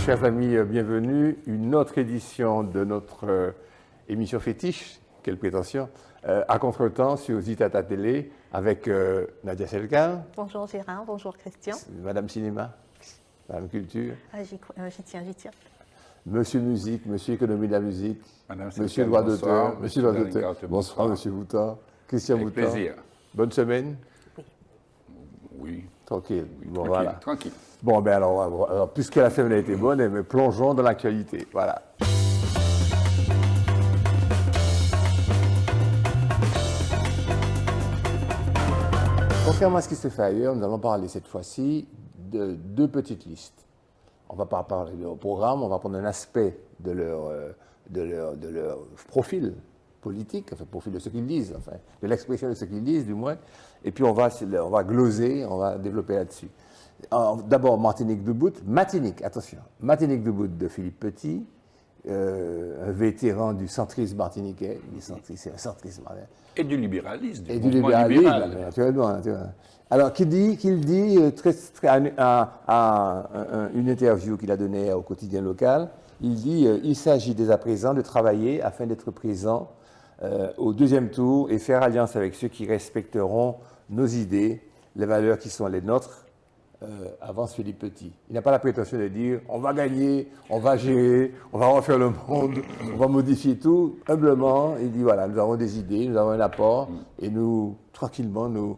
Chers amis, bienvenue. Une autre édition de notre émission fétiche, quelle prétention, à contretemps sur Zitata Télé avec Nadia Selkan. Bonjour Gérard, bonjour Christian. Madame Cinéma, Madame Culture. J'y tiens. Monsieur Musique, Monsieur Économie de la Musique, Madame Monsieur Selkan, Droit bonsoir. d'auteur, Monsieur Droit d'auteur. Bonsoir, Monsieur Boutin. Christian Avec Boutin. plaisir. Bonne semaine. Oui. Tranquille. Oui, Bon, tranquille, voilà. tranquille. Bon, ben alors, puisque la semaine a été bonne, mais plongeons dans l'actualité. Voilà. Contrairement à ce qui se fait ailleurs, nous allons parler cette fois-ci de deux petites listes. On ne va pas parler de leur programme, on va prendre un aspect de leur profil politique, enfin, profil de ce qu'ils disent, enfin, de l'expression de ce qu'ils disent du moins, et puis on va gloser, on va développer là-dessus. D'abord, Martinique debout, Matinique de Philippe Petit, un vétéran du centrisme martiniquais, c'est un centrisme martiniquais. Et du libéralisme. Et du libéralisme, libéral. naturellement. Alors, qu'il dit à une interview qu'il a donnée au quotidien local, il dit il s'agit dès à présent de travailler afin d'être présent au deuxième tour et faire alliance avec ceux qui respecteront nos idées, les valeurs qui sont les nôtres, avance Philippe Petit. Il n'a pas la prétention de dire on va gagner, on va gérer, on va refaire le monde, on va modifier tout. Humblement, il dit voilà, nous avons des idées, nous avons un apport et nous, tranquillement, nous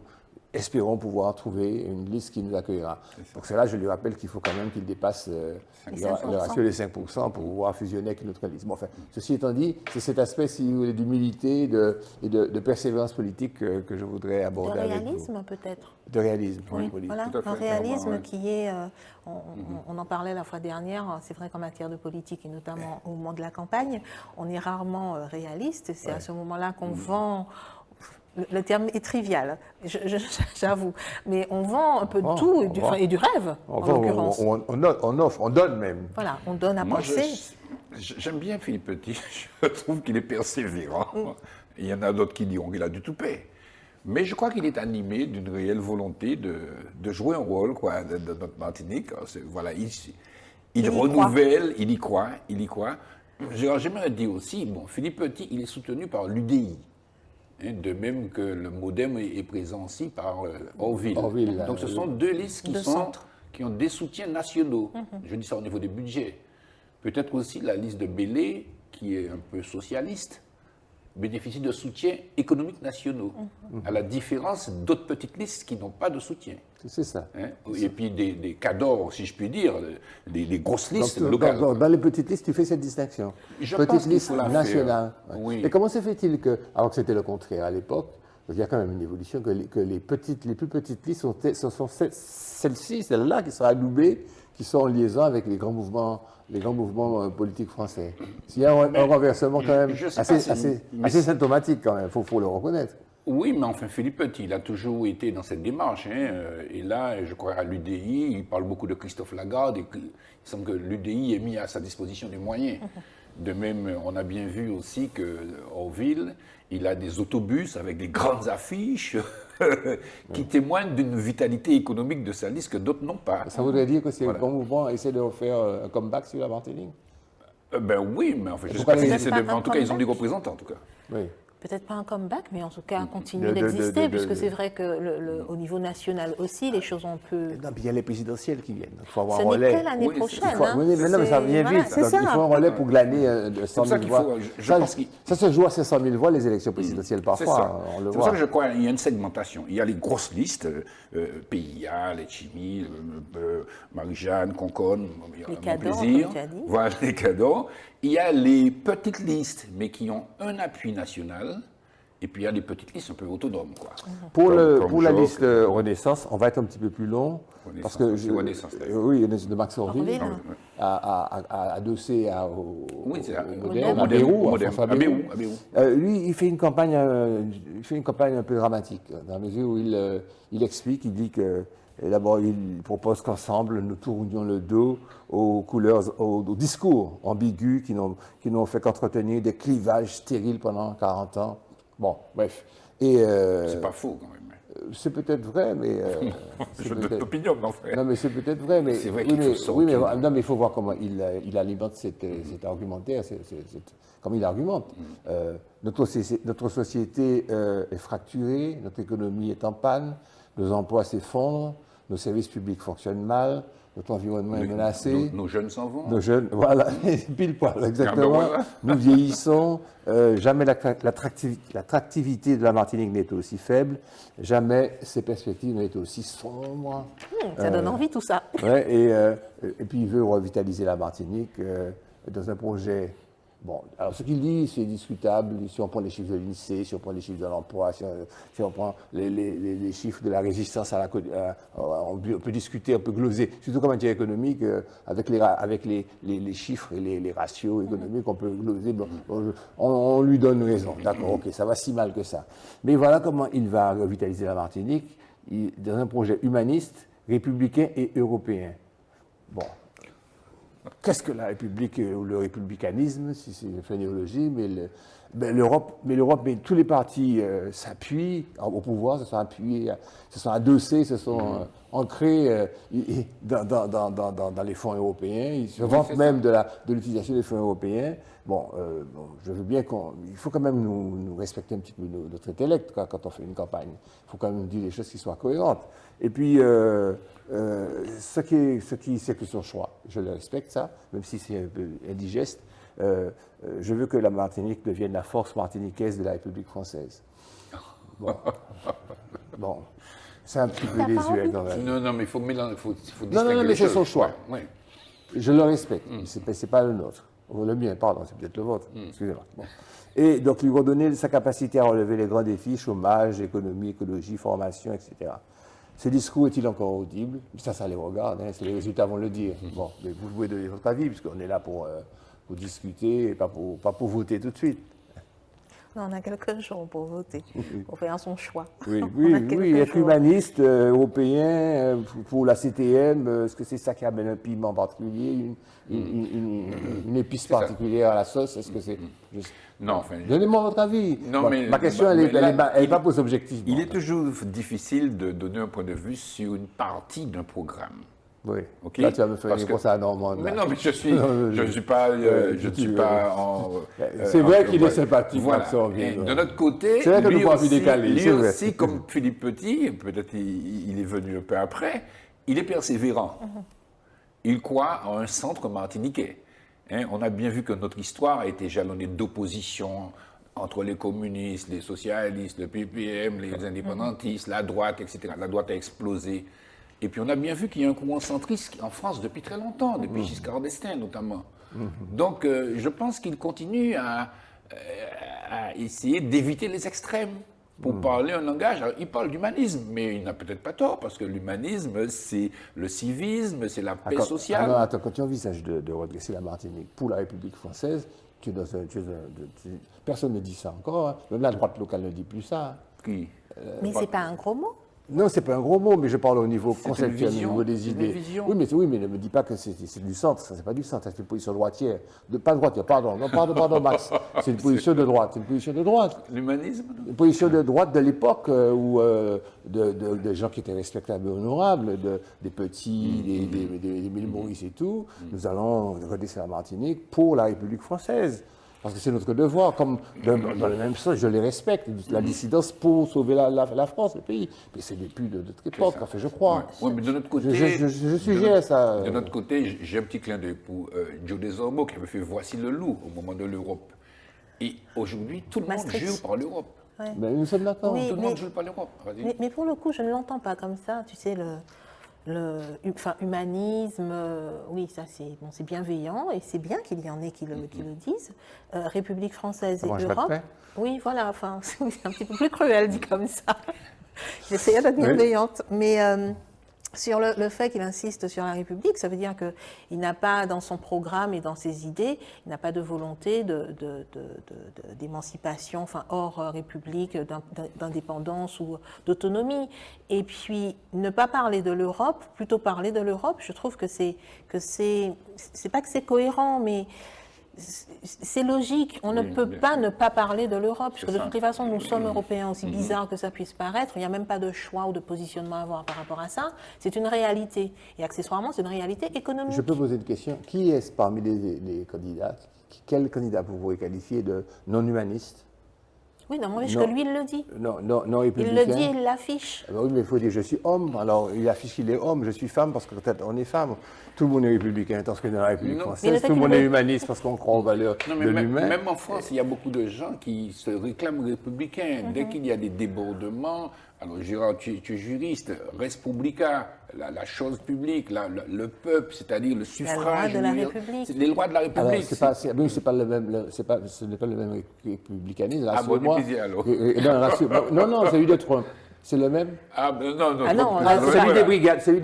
espérons pouvoir trouver une liste qui nous accueillera. Pour cela, je lui rappelle qu'il faut quand même qu'il dépasse le ratio des 5% pour pouvoir fusionner avec une autre liste. Bon, enfin, ceci étant dit, c'est cet aspect, si vous voulez, d'humilité et de persévérance politique que je voudrais aborder avec vous. De réalisme peut-être. De réalisme, Oui, politique. voilà, Tout à fait, un réalisme clairement, qui est, on en parlait la fois dernière, c'est vrai qu'en matière de politique et notamment au moment de la campagne, on est rarement réaliste, c'est à ce moment-là qu'on vend. Le terme est trivial, j'avoue, mais on vend un peu de tout et du rêve, en l'occurrence. On offre, on donne même. Voilà, on donne à Moi, penser. j'aime bien Philippe Petit. Je trouve qu'il est persévérant. Il y en a d'autres qui diront qu'il a du toupet. Mais je crois qu'il est animé d'une réelle volonté de jouer un rôle de notre Martinique. Voilà, il renouvelle, il y croit. J'aimerais dire aussi, bon, Philippe Petit, il est soutenu par l'UDI. De même que le MoDem est présent aussi par Orville. Donc ce sont deux listes qui ont des soutiens nationaux. Je dis ça au niveau des budgets. Peut-être aussi la liste de Bélé, qui est un peu socialiste, bénéficie de soutiens économiques nationaux, à la différence d'autres petites listes qui n'ont pas de soutien. C'est ça. Et puis des cadors, si je puis dire, des grosses listes locales. Dans les petites listes, tu fais cette distinction. Je petite pense qu'il liste faut la nationale. faire. Oui. Et comment se fait-il que, alors que c'était le contraire à l'époque, il y a quand même une évolution, que les plus petites listes sont celles-là qui sont adoubées, qui sont en liaison avec les grands mouvements politiques français. Il y a un renversement quand même assez symptomatique quand même, il faut le reconnaître. Oui, mais enfin, Philippe Petit, il a toujours été dans cette démarche. Et là, je crois à l'UDI, il parle beaucoup de Christophe Lagarde. Et il semble que l'UDI ait mis à sa disposition des moyens. De même, on a bien vu aussi qu'Orville, il a des autobus avec des grandes affiches qui témoignent d'une vitalité économique de sa liste que d'autres n'ont pas. Ça voudrait dire que ces grands mouvements essaient de refaire un comeback sur la Martinique? Ben oui, mais enfin, je sais pas si c'est de... En tout cas, ils ont des représentants, en tout cas. Oui. Peut-être pas un comeback, mais en tout cas continuer d'exister, puisque c'est vrai qu'au niveau national aussi, les choses ont peu... Non, puis il y a les présidentielles qui viennent. Il faut avoir Ce un relais. n'est que l'année prochaine. Oui, mais non, mais ça vient vite. C'est Donc, il faut un relais pour glaner de 100 000 voix. Ça se joue à 500 000 voix, les élections présidentielles, parfois. On le voit. C'est pour ça que je crois qu'il y a une segmentation. Il y a les grosses listes, PIA, les Chimie, Marie-Jeanne, Concon, mon plaisir. Comme tu as dit. Voilà, les cadeaux. Il y a les petites listes, mais qui ont un appui national. Et puis il y a des petites listes un peu autonomes. Pour la liste Renaissance, on va être un petit peu plus long. Parce que oui, de Max Orville, adossé au Bérou. Lui, il fait une campagne un peu dramatique, dans la mesure où il explique, il dit que d'abord, il propose qu'ensemble, nous tournions le dos aux discours ambigus qui n'ont fait qu'entretenir des clivages stériles pendant 40 ans. Bon, bref. C'est pas faux quand même. C'est peut-être vrai, mais... Je donne l'opinion, mon frère. Non, mais c'est peut-être vrai, mais... C'est vrai oui, qu'il faut sortir. oui, mais non, mais il faut voir comment il alimente cet argumentaire, comment il argumente. Notre société est fracturée, notre économie est en panne, nos emplois s'effondrent, nos services publics fonctionnent mal, notre environnement est menacé. Nos jeunes s'en vont. Nos jeunes, voilà, pile poil, exactement. voilà. Nous vieillissons, jamais l'attractivité de la Martinique n'était aussi faible, jamais ses perspectives n'étaient aussi sombres. Ça donne envie tout ça. Ouais, et puis il veut revitaliser la Martinique dans un projet. Bon, alors ce qu'il dit, c'est discutable. Si on prend les chiffres de l'INSEE, si on prend les chiffres de l'emploi, si on prend les chiffres de la résistance à la... on peut discuter, on peut gloser, surtout comme matière économique, avec les chiffres et les ratios économiques, on peut gloser. Bon, on lui donne raison. D'accord, ok, ça va si mal que ça. Mais voilà comment il va revitaliser la Martinique dans un projet humaniste, républicain et européen. Bon. Qu'est-ce que la République ou le républicanisme, si c'est une phénéologie, mais l'Europe, mais tous les partis s'appuient au pouvoir, se sont appuyés, se sont adossés, se sont ancrés dans les fonds européens, ils se vantent même de l'utilisation des fonds européens. Bon, je veux bien il faut quand même nous respecter un petit peu notre intellect quand on fait une campagne. Il faut quand même dire des choses qui soient cohérentes. Et puis, ce qui c'est que son choix. Je le respecte, ça, même si c'est un peu indigeste. Je veux que la Martinique devienne la force martiniquaise de la République française. Bon. C'est un petit peu désuet. Non, mais il faut distinguer non, mais c'est son choix. Ouais. Je le respecte. C'est pas le nôtre. Le mien, pardon, c'est peut-être le vôtre. Excusez-moi. Bon. Et donc, lui redonner sa capacité à relever les grands défis, chômage, économie, écologie, formation, etc. Ce discours est-il encore audible? Ça les regarde, hein, les résultats vont le dire. Bon, mais vous pouvez donner votre avis, puisqu'on est là pour discuter et pas pour voter tout de suite. Non, on a quelques jours pour voter, pour faire son choix. Oui, être humaniste, européen, pour la CTM, est-ce que c'est ça qui amène un piment particulier, une épice particulière à la sauce? Est-ce que c'est... Non, enfin... Donnez-moi votre avis. Non, mais, ma question, elle n'est pas pour objectif. Il est toujours difficile de donner un point de vue sur une partie d'un programme. Oui. Okay? Là, tu vas me faire une réponse à Normand. Mais non, mais je ne suis pas en... c'est vrai qu'il est sympathique, voilà. De notre côté, c'est vrai que lui, lui aussi, comme Philippe Petit, peut-être il est venu un peu après, il est persévérant. Il croit en un centre martiniquais. Hein, on a bien vu que notre histoire a été jalonnée d'opposition entre les communistes, les socialistes, le PPM, les indépendantistes, la droite, etc. La droite a explosé. Et puis on a bien vu qu'il y a un courant centriste en France depuis très longtemps, depuis Giscard d'Estaing notamment. Donc je pense qu'il continue à essayer d'éviter les extrêmes pour parler un langage. Alors, il parle d'humanisme, mais il n'a peut-être pas tort, parce que l'humanisme, c'est le civisme, c'est la paix sociale. Attends, quand tu envisages de redresser la Martinique pour la République française, personne ne dit ça encore. Hein. Même la droite locale ne dit plus ça. Qui Mais c'est pas un gros mot. Non, c'est pas un gros mot, mais je parle au niveau conceptuel, au niveau des idées. Oui, mais ne me dis pas que c'est du centre, ça c'est pas du centre, c'est une position droitière. Pas droitière, pardon, Max. C'est une position de droite, L'humanisme? Une position de droite de l'époque où de gens qui étaient respectables et honorables, des petits, des Mille Maurice et tout. Nous allons redresser la Martinique pour la République française. Parce que c'est notre devoir, comme dans le même sens, je les respecte, la dissidence pour sauver la France, le pays. Mais c'est depuis de notre époque, enfin, je crois. Oui, mais de notre côté, je suggère ça. De notre côté, j'ai un petit clin d'œil pour Joe Desormeaux qui avait fait Voici le loup au moment de l'Europe. Et aujourd'hui, tout le monde jure par l'Europe. Ouais. Mais nous sommes d'accord. Oui, tout le monde jure par l'Europe. Mais pour le coup, je ne l'entends pas comme ça. Tu sais, humanisme, oui, ça c'est bienveillant et c'est bien qu'il y en ait qui le disent. République française et Europe. Oui, voilà, enfin, c'est un petit peu plus cruel dit comme ça. J'essayais d'être bienveillante, mais sur le fait qu'il insiste sur la République, ça veut dire qu'il n'a pas dans son programme et dans ses idées, il n'a pas de volonté d'émancipation, enfin hors République, d'indépendance ou d'autonomie. Et puis ne pas parler de l'Europe, plutôt parler de l'Europe, je trouve que c'est pas que c'est cohérent, mais c'est logique, on ne peut pas ne pas parler de l'Europe, parce que de toutes les façons, nous sommes Européens, aussi bizarre que ça puisse paraître, il n'y a même pas de choix ou de positionnement à avoir par rapport à ça, c'est une réalité, et accessoirement, c'est une réalité économique. Je peux poser une question. Qui est parmi les candidats, quel candidat vous pourrez qualifier de non-humaniste? Oui, non, mais que lui, il le dit. Non Il républicain. le dit et il l'affiche. Ah ben oui, mais il faut dire je suis homme. Alors il affiche qu'il est homme, je suis femme parce que peut-être on est femme. Tout le monde est républicain parce que dans la République française, tout le monde est humaniste parce qu'on croit aux valeurs de l'humain. Même en France, il y a beaucoup de gens qui se réclament républicains. Dès qu'il y a des débordements, alors Gérard, tu es juriste, res publica, la chose publique, le peuple, c'est-à-dire le suffrage. La loi de la République. Les lois de la République. Alors, c'est pas le même, ce n'est pas le même républicanisme. Ah bon, dépisé alors. Non, celui de Trump. C'est le même? Ah ben non, Ah non, celui des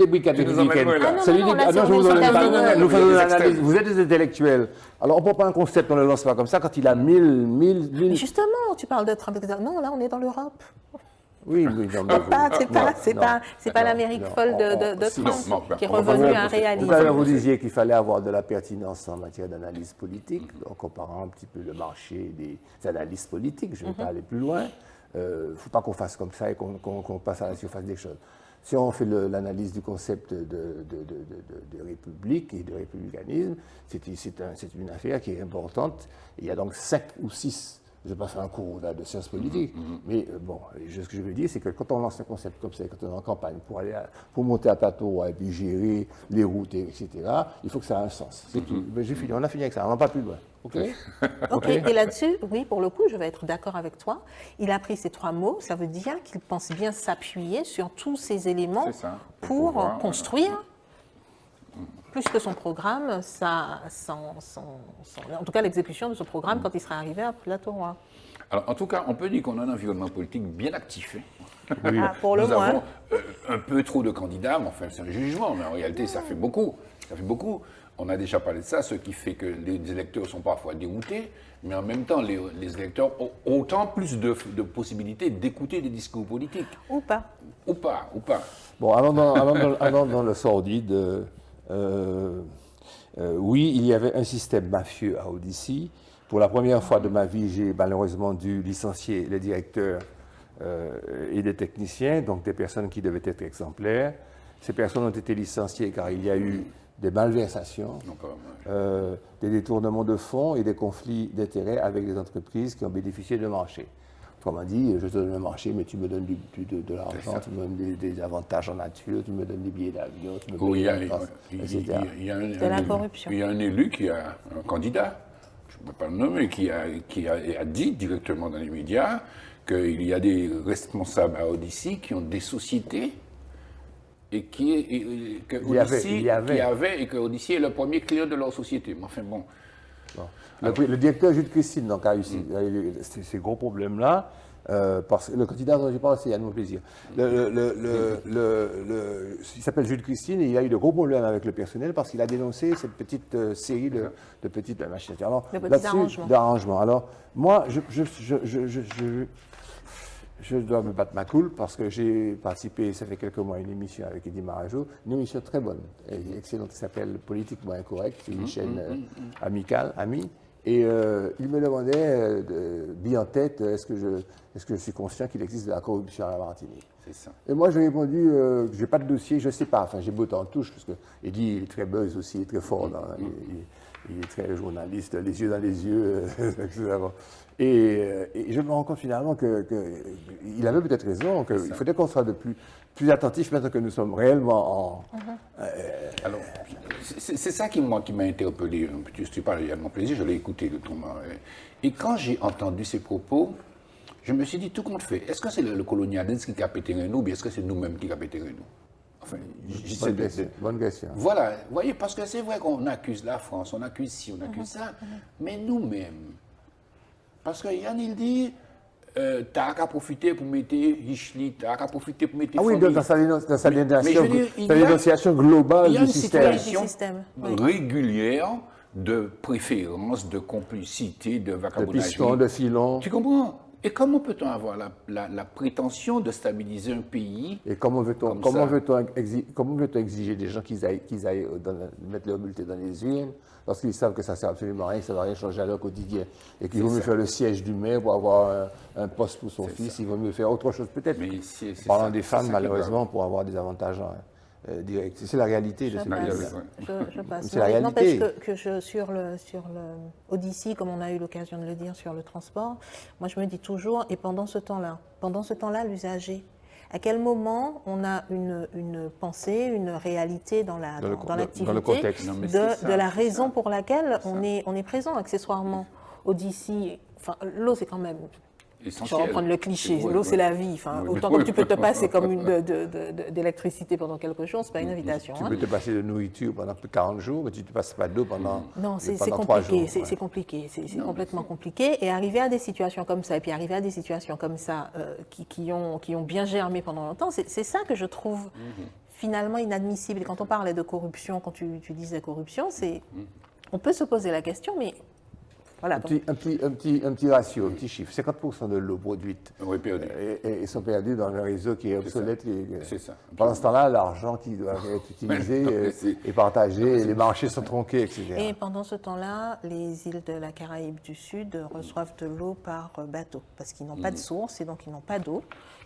brigades républicaines. Nous faisons l'analyse. Vous êtes des intellectuels. Alors on ne prend pas un concept, on ne le lance pas comme ça quand il a 1000. Mais justement, tu parles de Trump. Non, là, on est dans l'Europe. Oui, non, c'est pas l'Amérique folle de Trump qui est revenu à un réalisme. Vous disiez qu'il fallait avoir de la pertinence en matière d'analyse politique, en comparant un petit peu le marché des analystes politiques. Je ne vais pas aller plus loin. Il ne faut pas qu'on fasse comme ça et qu'on passe à la surface des choses. Si on fait l'analyse du concept de république et de républicanisme, c'est une affaire qui est importante. Il y a donc 5 ou 6, je ne vais pas faire un cours de sciences politiques, mais bon, ce que je veux dire, c'est que quand on lance un concept comme ça, quand on est en campagne pour monter à plateau et puis gérer les routes, etc., il faut que ça ait un sens. C'est tout. Mais on a fini avec ça, on ne va pas plus loin. OK. Et là-dessus, oui, pour le coup, je vais être d'accord avec toi. Il a pris ces 3 mots, ça veut dire qu'il pense bien s'appuyer sur tous ces éléments pour construire, plus que son programme, en tout cas l'exécution de ce programme quand il sera arrivé à Plateau-Roi. Alors, en tout cas, on peut dire qu'on a un environnement politique bien actif. Oui. Pour le Nous moins. avons un peu trop de candidats, mais enfin, c'est un jugement, mais en réalité, ça fait beaucoup. Ça fait beaucoup. On a déjà parlé de ça, ce qui fait que les électeurs sont parfois déroutés, mais en même temps, les électeurs ont autant plus de possibilités d'écouter des discours politiques. Ou pas. Ou pas. Bon, allons dans le sordide. Oui, il y avait un système mafieux à Odyssey. Pour la première fois de ma vie, j'ai malheureusement dû licencier les directeurs et les techniciens, donc des personnes qui devaient être exemplaires. Ces personnes ont été licenciées car il y a eu des malversations, des détournements de fonds et des conflits d'intérêts avec des entreprises qui ont bénéficié de marché. Autrement dit, je te donne le marché, mais tu me donnes de l'argent, tu me donnes des avantages en nature, tu me donnes des billets d'avion, tu me donnes etc. De la corruption. Il y a un élu qui a un candidat, je ne peux pas le nommer, qui a dit directement dans les médias qu'il y a des responsables à Odyssey qui ont des sociétés et que Odyssey est le premier client de leur société. Mais enfin bon. Le directeur Jude Christine donc, a eu ces gros problèmes-là. Parce que le candidat dont j'ai parlé, c'est Yann Monplaisir. Il s'appelle Jude Christine et il a eu de gros problèmes avec le personnel parce qu'il a dénoncé cette petite série de petites machines. Alors, d'arrangements. Alors, moi, je dois me battre ma coule parce que j'ai participé, ça fait quelques mois, à une émission avec Eddie Marajo, une émission très bonne et excellente qui s'appelle Politiquement Incorrect, c'est une chaîne amicale, amie. Et il me demandait, bien en tête, est-ce que je suis conscient qu'il existe de la corruption à la Martinique? C'est ça. Et moi, je lui ai répondu que je n'ai pas de dossier, je ne sais pas. Enfin, j'ai beau en touche, parce qu'Eddie, il est très buzz aussi, il est très fort. Il est très journaliste, les yeux dans les yeux, etc. Et je me rends compte finalement qu'il avait peut-être raison, qu'il faudrait qu'on soit plus attentif maintenant que nous sommes réellement en... Alors, c'est ça qui m'a interpellé. Tu parles de Yann Monplaisir, je l'ai écouté de ton... Et quand j'ai entendu ces propos, je me suis dit, tout compte fait, est-ce que c'est le colonialisme qui a pété nous, ou bien est-ce que c'est nous-mêmes qui a pété nous? Enfin, bonne question. Voilà, vous voyez, parce que c'est vrai qu'on accuse la France, on accuse ci, on accuse ça, mais nous-mêmes, parce que Yann, il dit, t'as qu'à profiter pour mettre Hichli, t'as qu'à profiter pour mettre... Ah oui, dans sa dénonciation globale du système. Il y a une situation régulière de préférence, de complicité, de vagabondage. De pistons, de filons. Tu comprends? Et comment peut-on avoir la prétention de stabiliser un pays? Et comment Comme ça. veut-on exiger des gens qu'ils aillent mettre leur bulletin dans les urnes lorsqu'ils savent que ça ne sert absolument à rien, que ça ne va rien changer à leur quotidien et qu'il vaut mieux faire le siège du maire pour avoir un poste pour son fils, il vaut mieux faire autre chose peut-être. Mais Parlant des femmes, malheureusement, pour avoir des avantages directs. C'est la réalité de ce pays. Je passe. C'est la réalité. N'empêche que sur le Odyssey, comme on a eu l'occasion de le dire sur le transport, moi je me dis toujours, et pendant ce temps-là, l'usager, à quel moment on a une pensée, une réalité dans l'activité, dans le contexte. de la raison pour laquelle on est présent accessoirement. Odyssey, enfin, l'eau c'est quand même... Je vais reprendre le cliché, l'eau c'est la vie. Enfin, autant que tu peux te passer comme d'électricité pendant quelque chose, c'est pas une invitation. Tu peux te passer de nourriture pendant plus de 40 jours, mais tu ne te passes pas d'eau pendant 3 jours. Non, c'est compliqué, c'est compliqué, c'est complètement compliqué. Et arriver à des situations comme ça, et puis arriver à des situations comme ça qui ont bien germé pendant longtemps, c'est ça que je trouve finalement inadmissible. Et quand on parlait de corruption, quand tu disais corruption, on peut se poser la question, mais... Voilà, un petit ratio, un petit chiffre. 50% de l'eau produite et sont perdus dans un réseau qui est obsolète. C'est ça. Pendant ce temps-là, l'argent qui doit être utilisé est partagé, les marchés sont tronqués, etc. Et pendant ce temps-là, les îles de la Caraïbe du Sud reçoivent de l'eau par bateau parce qu'ils n'ont pas de source et donc ils n'ont pas d'eau.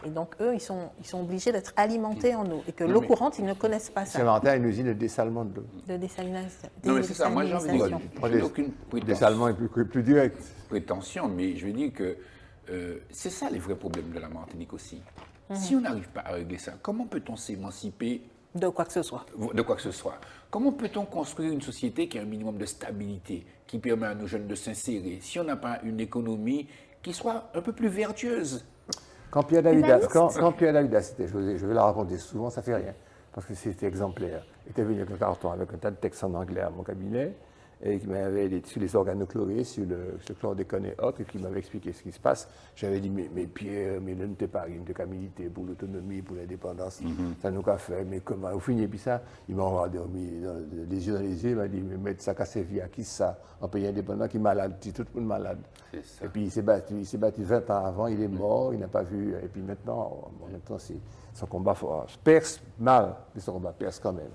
Et donc eux, ils sont obligés d'être alimentés en eau. Et que l'eau courante, ils ne connaissent pas ça. C'est inventé une usine de dessalement de l'eau. De dessalination. Non, mais c'est ça. Moi, j'ai envie de dire, je n'ai aucune dessalement est plus direct. Prétention, mais je veux dire que c'est ça les vrais problèmes de la Martinique aussi. Si on n'arrive pas à régler ça, comment peut-on s'émanciper de quoi que ce soit? De quoi que ce soit. Comment peut-on construire une société qui a un minimum de stabilité, qui permet à nos jeunes de s'insérer, si on n'a pas une économie qui soit un peu plus vertueuse? Quand Pierre David, c'était, je vais la raconter souvent, ça fait rien, parce que c'était exemplaire. Il était venu avec un carton, avec un tas de textes en anglais à mon cabinet, et qui m'avait aidé sur les organochlorés, sur le chlordécone et autres, et qui m'avait expliqué ce qui se passe. J'avais dit, mais Pierre, mais ne t'es pas une de militer pour l'autonomie, pour l'indépendance, ça nous a fait, mais comment? Au final, puis ça, il m'a regardé, les yeux dans les yeux, il m'a dit, mais mettre ça, casser vie à qui ça? Un pays indépendant qui est malade, tout le monde malade. Et puis il s'est battu 20 ans avant, il est mort, il n'a pas vu, et puis maintenant c'est son combat perce mal, mais son combat perce quand même.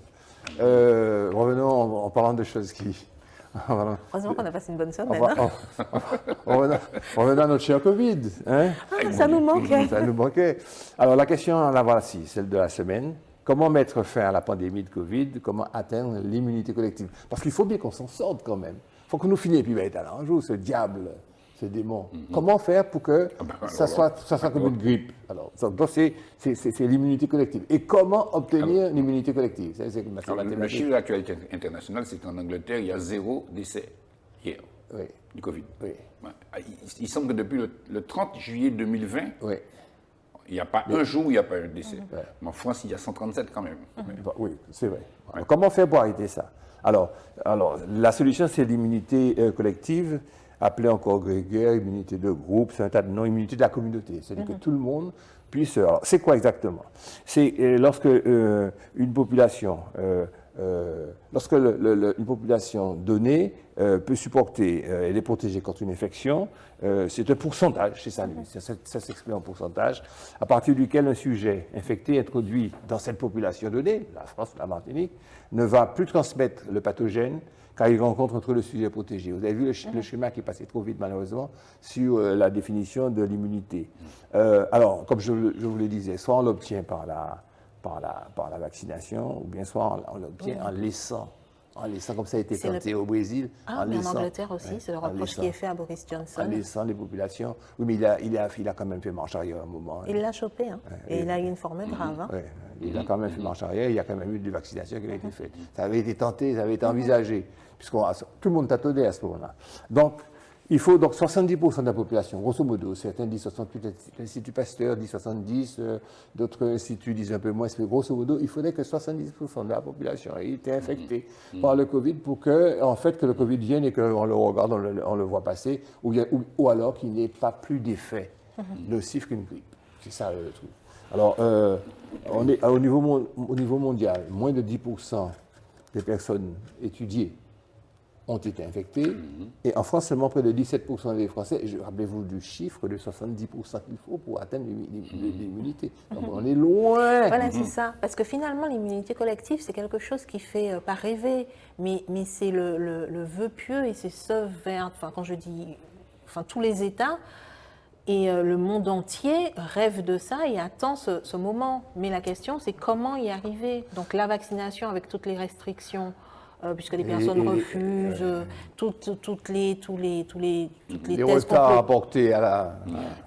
Revenons en parlant de choses qui... Heureusement qu'on a passé une bonne semaine. Revenons à notre cher Covid. Hein? Ça nous manquait. Ça nous manquait. Alors la question, la voici, celle de la semaine. Comment mettre fin à la pandémie de Covid? Comment atteindre l'immunité collective? Parce qu'il faut bien qu'on s'en sorte quand même. Il faut que nous finissions, puis il va être à l'enjeu, ce diable, ce démon. Comment faire pour que ça soit comme une grippe? Alors, donc c'est l'immunité collective. Et comment obtenir l'immunité collective? Le chiffre de l'actualité internationale, c'est qu'en Angleterre, il y a 0 décès hier du Covid. Oui. Il semble que depuis le 30 juillet 2020, il n'y a pas un jour où il n'y a pas eu de décès. Mais en France, il y a 137 quand même. Oui, c'est vrai. Alors, comment faire pour arrêter ça? Alors, la solution, c'est l'immunité collective, appelée encore grégaire, immunité de groupe, c'est un tas de noms, immunité de la communauté. C'est-à-dire que tout le monde puisse... Alors, c'est quoi exactement? C'est lorsque une population... une population donnée peut supporter et est protégée contre une infection, c'est un pourcentage, c'est ça, ça s'exprime en pourcentage, à partir duquel un sujet infecté introduit dans cette population donnée, la France, la Martinique, ne va plus transmettre le pathogène car il rencontre entre le sujet protégé. Vous avez vu le schéma qui est passé trop vite malheureusement sur la définition de l'immunité. Alors, comme je vous le disais, soit on l'obtient par la vaccination, ou bien soit on l'obtient en laissant, comme ça a été tenté au Brésil. Mais en Angleterre aussi, c'est le reproche qui est fait à Boris Johnson. En laissant les populations. Oui, mais il a quand même fait marche arrière à un moment. Il l'a chopé, et il a eu une forme grave. Il a quand même fait marche arrière, il y a quand même eu des vaccinations qui avaient été faites. Ça avait été tenté, ça avait été envisagé, puisque tout le monde tâtonnait à ce moment-là. Donc, il faut donc 70% de la population, grosso modo. Certains disent 68, l'Institut Pasteur dit 70, d'autres instituts disent un peu moins. Mais grosso modo, il faudrait que 70% de la population ait été infectée par le Covid pour que, en fait, que le Covid vienne et qu'on le regarde, on le voit passer, ou alors qu'il n'ait pas plus d'effet nocif qu'une grippe. C'est ça le truc. Alors, on est au niveau mondial, moins de 10% des personnes étudiées ont été infectés. Et en France, seulement près de 17% des Français, et rappelez-vous du chiffre de 70% qu'il faut pour atteindre l'immunité. Donc on est loin. Voilà, c'est ça. Parce que finalement, l'immunité collective, c'est quelque chose qui fait pas rêver, mais c'est le vœu pieux et c'est ce vers, enfin, quand je dis, enfin, tous les États et le monde entier rêve de ça et attend ce moment. Mais la question, c'est comment y arriver. Donc la vaccination avec toutes les restrictions, puisque les personnes refusent, toutes les tests retards apportés à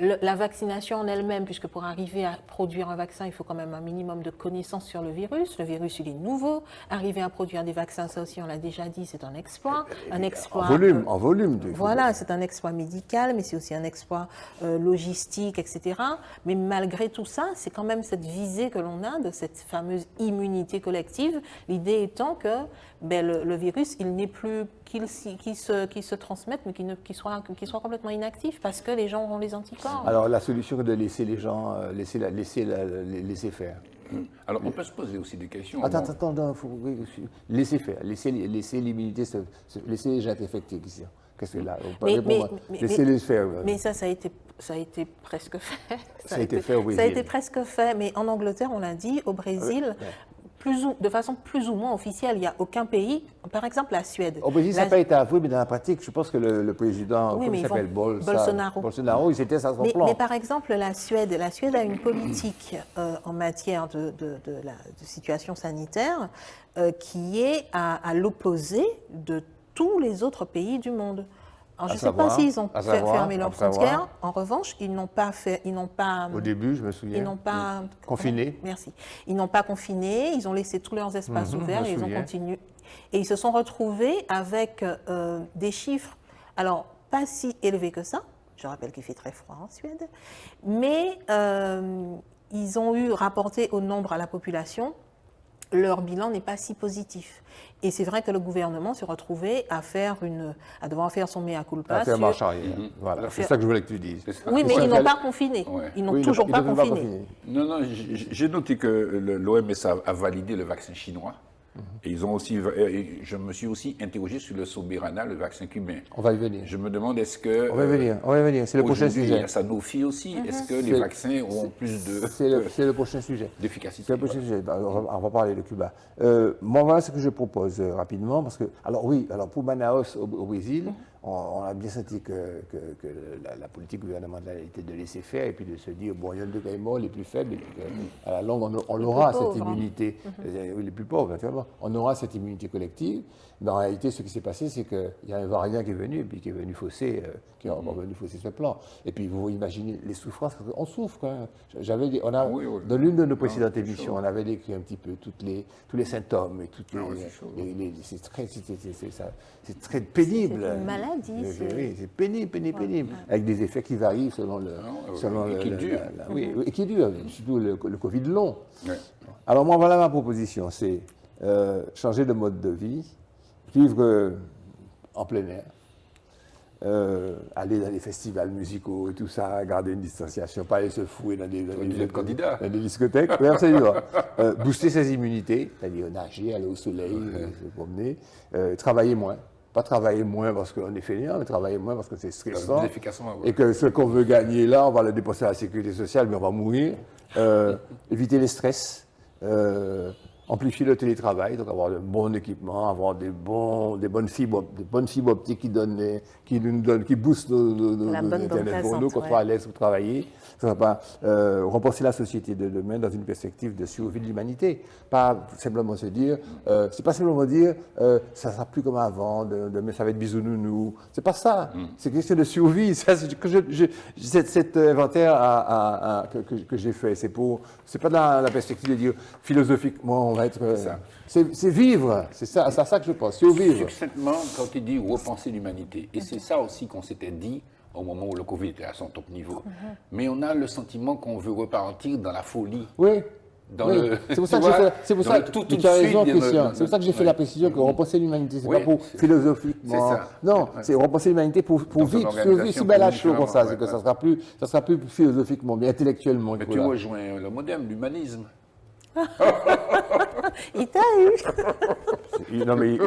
la vaccination en elle-même, puisque pour arriver à produire un vaccin, il faut quand même un minimum de connaissances sur le virus. Le virus, il est nouveau. Arriver à produire des vaccins, ça aussi, on l'a déjà dit, c'est un exploit. Un exploit. En volume. Voilà, c'est un exploit médical, mais c'est aussi un exploit logistique, etc. Mais malgré tout ça, c'est quand même cette visée que l'on a de cette fameuse immunité collective. L'idée étant que le virus, il n'est plus qu'il se transmette, mais qu'il soit complètement inactif parce que les gens auront les anticorps. Alors la solution est de laisser les gens laisser faire. Alors on peut se poser aussi des questions. Attends, laisser faire, laisser l'immunité, laisser les gens être infectés ici. Qu'est-ce que là? Laissez-les faire. Mais ça a été presque fait. Ça a été fait au Brésil. Ça a été presque fait, mais en Angleterre, on l'a dit, au Brésil. De façon plus ou moins officielle, il n'y a aucun pays, par exemple la Suède. Au Brésil, ça n'a pas été avoué, mais dans la pratique, je pense que le président, comment il s'appelle, Bolsonaro, il s'était à son plan. Mais par exemple, la Suède a une politique en matière de situation sanitaire qui est à l'opposé de tous les autres pays du monde. Alors, je ne sais pas s'ils ont fermé leurs frontières. En revanche, ils n'ont pas. Au début, je me souviens. Ils n'ont pas confiné. Merci. Ils n'ont pas confiné. Ils ont laissé tous leurs espaces ouverts et ils ont continué. Et ils se sont retrouvés avec des chiffres, alors pas si élevés que ça. Je rappelle qu'il fait très froid en Suède, mais ils ont eu rapporté au nombre à la population. Leur bilan n'est pas si positif. Et c'est vrai que le gouvernement s'est retrouvé à devoir faire son mea culpa. À faire marche arrière. Voilà, c'est ça que je voulais que tu dises. Oui, mais ils n'ont pas confiné. Ouais. Ils n'ont toujours pas confiné. Non, j'ai noté que l'OMS a validé le vaccin chinois. Et ils ont aussi, je me suis aussi interrogé sur le Soberana, le vaccin cubain. On va y venir. Je me demande est-ce que... On va y venir, c'est le prochain sujet. Il y a Sanofi aussi. Est-ce que les vaccins auront plus de... C'est le prochain sujet. D'efficacité. C'est le prochain sujet. On va parler de Cuba. Moi, voilà ce que je propose rapidement. Parce que, alors pour Manaus au Brésil, on a bien senti que la politique gouvernementale était de laisser faire et puis de se dire, bon, il y a deux cas morts, les plus faibles, et puis à la longue, on aura cette immunité, les plus pauvres, naturellement, on aura cette immunité collective. Mais en réalité, ce qui s'est passé, c'est qu'il y a un variant qui est venu, et puis qui est venu fausser, venu fausser ce plan. Et puis, vous imaginez les souffrances, on souffre. Hein. Dans l'une de nos précédentes émissions, on avait décrit un petit peu tous les symptômes et toutes c'est très pénible. C'est une maladie. Oui, c'est pénible. Avec des effets qui varient selon le... et qui durent, surtout le Covid long. Ouais. Alors moi, voilà ma proposition, c'est changer de mode de vie, vivre en plein air, aller dans les festivals musicaux et tout ça, garder une distanciation, pas aller se fouer dans des discothèques, oui, absolument. Booster ses immunités, c'est-à-dire nager, aller au soleil, se promener, travailler moins. Pas travailler moins parce qu'on est fainéant, mais travailler moins parce que c'est stressant. Et que ce qu'on veut gagner là, on va le dépenser à la sécurité sociale, mais on va mourir. Éviter les stress. Amplifier le télétravail, donc avoir de bons équipements, avoir des bonnes fibres optiques qui boostent nos Internet pour nous, qu'on soit à l'aise pour travailler. Ça va pas repenser la société de demain dans une perspective de survie de l'humanité. Pas simplement se dire, c'est pas simplement dire, ça sera plus comme avant, demain ça va être bisounounou. C'est pas ça. C'est question de survie. Ça, cet inventaire que j'ai fait, c'est pas dans la perspective de dire philosophiquement on va être. C'est vivre. C'est ça que je pense. Survivre. Succinctement, quand tu dis repenser l'humanité, et c'est ça aussi qu'on s'était dit au moment où le Covid était à son top niveau. Mais on a le sentiment qu'on veut repartir dans la folie. Oui. C'est pour ça que tu as raison, Christian. C'est pour ça que j'ai fait la précision que repenser l'humanité, c'est pas pour philosophiquement. Non, c'est repenser l'humanité pour vivre. C'est belle la chose comme ça, c'est que ça sera plus philosophiquement, mais intellectuellement. Mais tu rejoins le modem, l'humanisme. Il t'a eu. Non, mais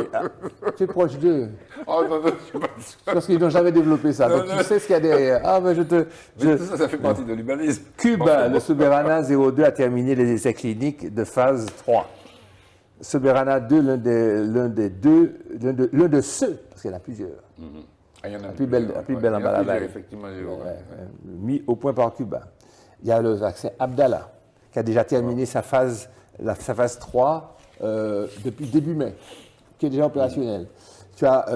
tu es proche d'eux. Oh non, non, je suis pas sûr. Parce qu'ils n'ont jamais développé ça. Donc Non, tu sais ce qu'il y a derrière. Ah, ben Mais tout ça, ça fait partie de l'humanisme. Cuba, le Soberana 02 a terminé les essais cliniques de phase 3. Soberana 2, l'un de ceux, parce qu'il y en a plusieurs, Ah, il y en a la plus belle en Il y en a Balabala, plusieurs, effectivement, j'ai vu, ouais. mis au point par Cuba. Il y a le vaccin Abdallah, qui a déjà terminé sa phase 3 depuis début mai, qui est déjà opérationnel. Tu as,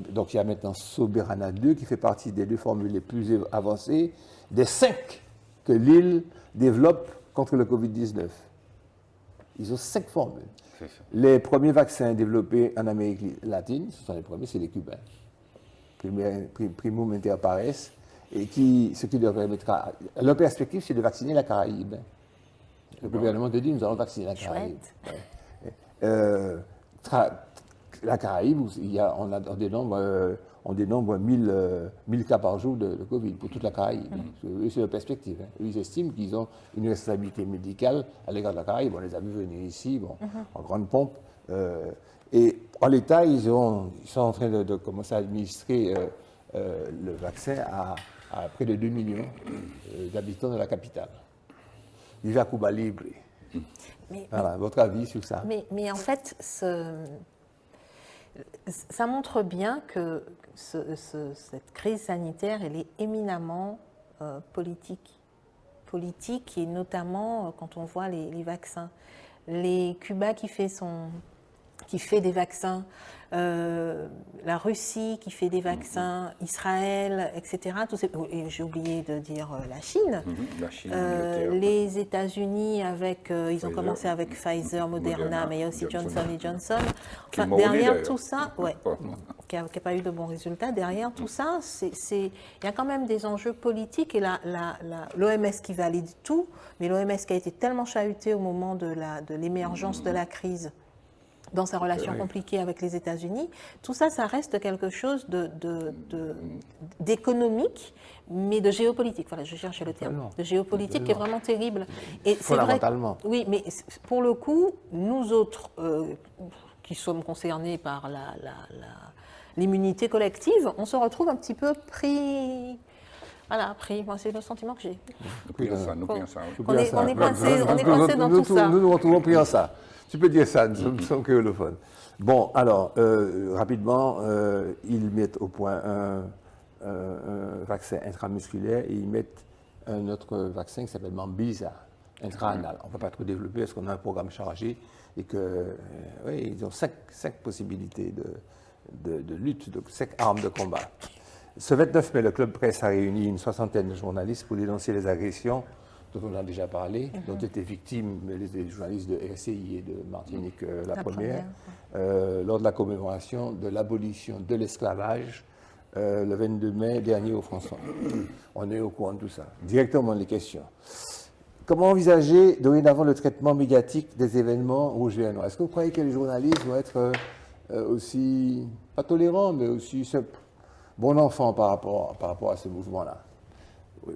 donc il y a maintenant Soberana 2, qui fait partie des 2 formules les plus avancées, des 5 que l'île développe contre le Covid-19. Ils ont 5 formules. C'est ça. Les premiers vaccins développés en Amérique latine, ce sont les premiers, c'est les Cubains. Primum inter pares, et ce qui leur permettra. Leur perspective, c'est de vacciner la Caraïbe. Le gouvernement te dit, nous allons vacciner la Caraïbe. Ouais. La Caraïbe, on dénombre 1000 cas par jour de Covid pour toute la Caraïbe. C'est leur perspective. Hein. Ils estiment qu'ils ont une responsabilité médicale à l'égard de la Caraïbe. On les a vus venir ici, en grande pompe. Et en l'état, ils sont en train de commencer à administrer le vaccin à près de 2 millions d'habitants de la capitale. Vive à Cuba Libre. Voilà, votre avis sur ça? Mais en fait, ça montre bien que cette crise sanitaire, elle est éminemment politique. Politique, et notamment quand on voit les vaccins. Cuba qui fait des vaccins, la Russie qui fait des vaccins, Israël, etc. Et j'ai oublié de dire la Chine. La Chine, l'Angleterre. Les États-Unis ils ont commencé avec Pfizer, Moderna, mais il y a aussi Johnson & Johnson. Enfin, derrière tout ça, qui n'a pas eu de bons résultats, derrière tout ça, il y a quand même des enjeux politiques, et l'OMS qui valide tout, mais l'OMS qui a été tellement chahutée au moment de l'émergence de la crise, dans sa relation compliquée avec les États-Unis, tout ça, ça reste quelque chose d'économique, mais de géopolitique. Voilà, je cherchais le terme. De géopolitique qui est vraiment terrible. Et fondamentalement. C'est vrai, oui, mais pour le coup, nous autres, qui sommes concernés par l'immunité collective, on se retrouve un petit peu pris. Voilà, moi, c'est le sentiment que j'ai. Nous prions ça. On est coincé dans tout ça. Nous nous retrouvons pris en ça. Tu peux dire ça, nous sommes créolophones. Bon, alors, rapidement, ils mettent au point un vaccin intramusculaire, et ils mettent un autre vaccin qui s'appelle Mambisa, intra-anal. On ne va pas trop développer parce qu'on a un programme chargé, et ils ont 5 possibilités de lutte, donc 5 armes de combat. Ce 29 mai, le Club Presse a réuni une 60aine de journalistes pour dénoncer les agressions dont on a déjà parlé, dont étaient victimes les journalistes de RCI et de Martinique, la première, lors de la commémoration de l'abolition de l'esclavage le 22 mai dernier au François. On est au courant de tout ça. Directement les questions. Comment envisager dorénavant le traitement médiatique des événements rouge-vert noir? Est-ce que vous croyez que les journalistes vont être aussi, pas tolérants, mais aussi bon enfant par rapport à ce mouvement-là? Oui.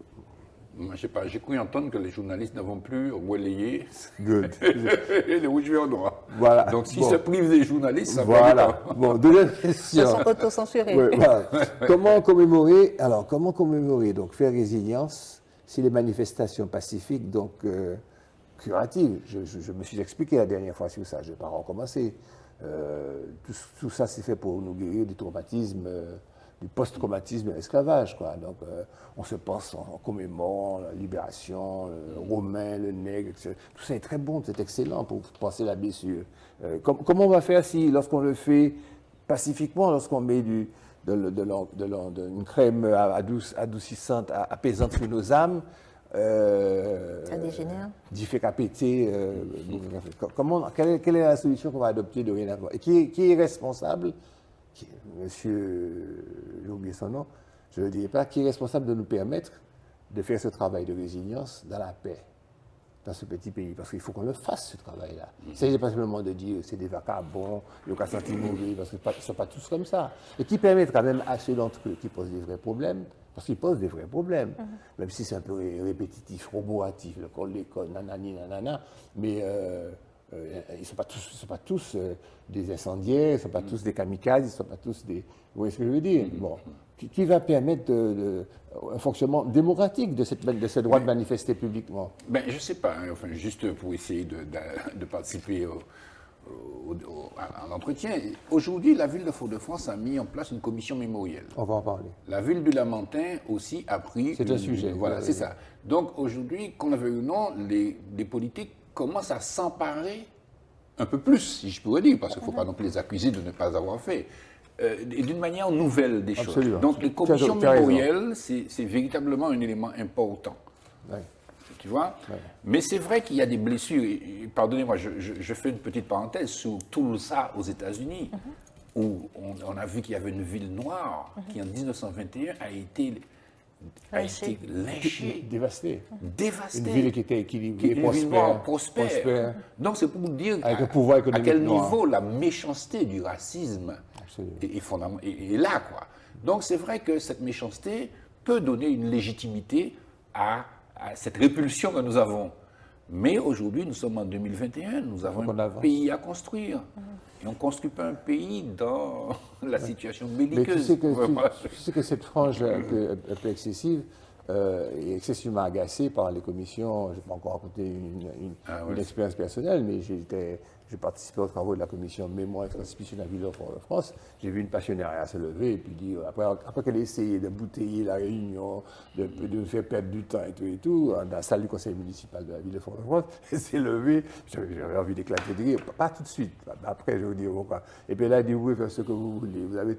Moi, je sais pas, j'ai cru entendre que les journalistes ne vont plus relayer Good. les rouges verts noirs. Voilà. Donc, s'ils se privent des journalistes, ça va voilà. pas. Bon, deuxième question. Ils sont autocensurés. Oui, voilà. Comment commémorer, donc faire résilience si les manifestations pacifiques, donc curatives, je me suis expliqué la dernière fois sur ça, je ne vais pas recommencer. Tout ça, c'est fait pour nous guérir du traumatisme, du post-traumatisme de l'esclavage, quoi. Donc, on se pense en commémorant la libération, le romain, le nègre, etc. Tout ça est très bon, c'est excellent pour penser la blessure. Comment on va faire si, lorsqu'on le fait pacifiquement, lorsqu'on met une crème adoucissante, apaisante sur nos âmes, ça dégénère. D'y à péter. Quelle est la solution qu'on va adopter dorénavant? Et qui est responsable? Monsieur, j'ai oublié son nom, je ne le dirai pas, qui est responsable de nous permettre de faire ce travail de résilience dans la paix? dans ce petit pays, parce qu'il faut qu'on le fasse, ce travail-là. Il ne s'agit pas simplement de dire c'est des vagabonds, il n'y a qu'à sentir mauvais, parce qu'ils ne sont pas tous comme ça. Et qui permettra même à ceux d'entre eux qui posent des vrais problèmes, parce qu'ils posent des vrais problèmes, même si c'est un peu répétitif, roboratif, l'école, nanani, nanana, mais ils ne sont pas tous des incendiaires, ils ne sont pas tous des kamikazes, ils ne sont pas tous des... Vous voyez ce que je veux dire? Bon. Qui va permettre un fonctionnement démocratique de ce droit de manifester publiquement? Ben, je ne sais pas, hein, enfin, juste pour essayer de participer à l'entretien. Aujourd'hui, la ville de Fort-de-France a mis en place une commission mémorielle. On va en parler. La ville du Lamentin aussi a pris... C'est un sujet. Voilà, c'est ça. Donc aujourd'hui, qu'on le veuille ou non, les politiques commencent à s'emparer un peu plus, si je pourrais dire, parce qu'il ne faut pas non plus les accuser de ne pas avoir fait, d'une manière nouvelle des choses. Absolument. Donc les commissions mémorielles, c'est véritablement un élément important. Ouais. Tu vois? Ouais. Mais c'est vrai qu'il y a des blessures. Et pardonnez-moi, je fais une petite parenthèse sur Tulsa aux États-Unis, où on a vu qu'il y avait une ville noire qui, en 1921, a été lynchée. Dévastée. Dévastée. Une ville qui était équilibrée, Une ville noire prospère. Donc c'est pour vous dire avec un pouvoir à économique quel noir. niveau la méchanceté du racisme est là, quoi. Donc c'est vrai que cette méchanceté peut donner une légitimité à cette répulsion que nous avons. Mais aujourd'hui, nous sommes en 2021, nous avons un pays à construire. Et on ne construit pas un pays dans la situation belliqueuse. Mais tu sais que cette frange un peu excessive est excessivement agacée par les commissions. Je ne vais pas encore raconter une expérience personnelle, mais j'ai participé aux travaux de la commission Mémoire et Transmission de la ville de Fort-de-France. J'ai vu une passionnaire se lever et puis dire, après qu'elle a essayé de bouteiller la réunion, de faire perdre du temps et tout, dans la salle du conseil municipal de la ville de Fort-de-France, elle s'est levée. J'avais envie d'éclater de rire, pas tout de suite, après je vais vous dire pourquoi. Et puis elle a dit, vous pouvez faire ce que vous voulez, vous avez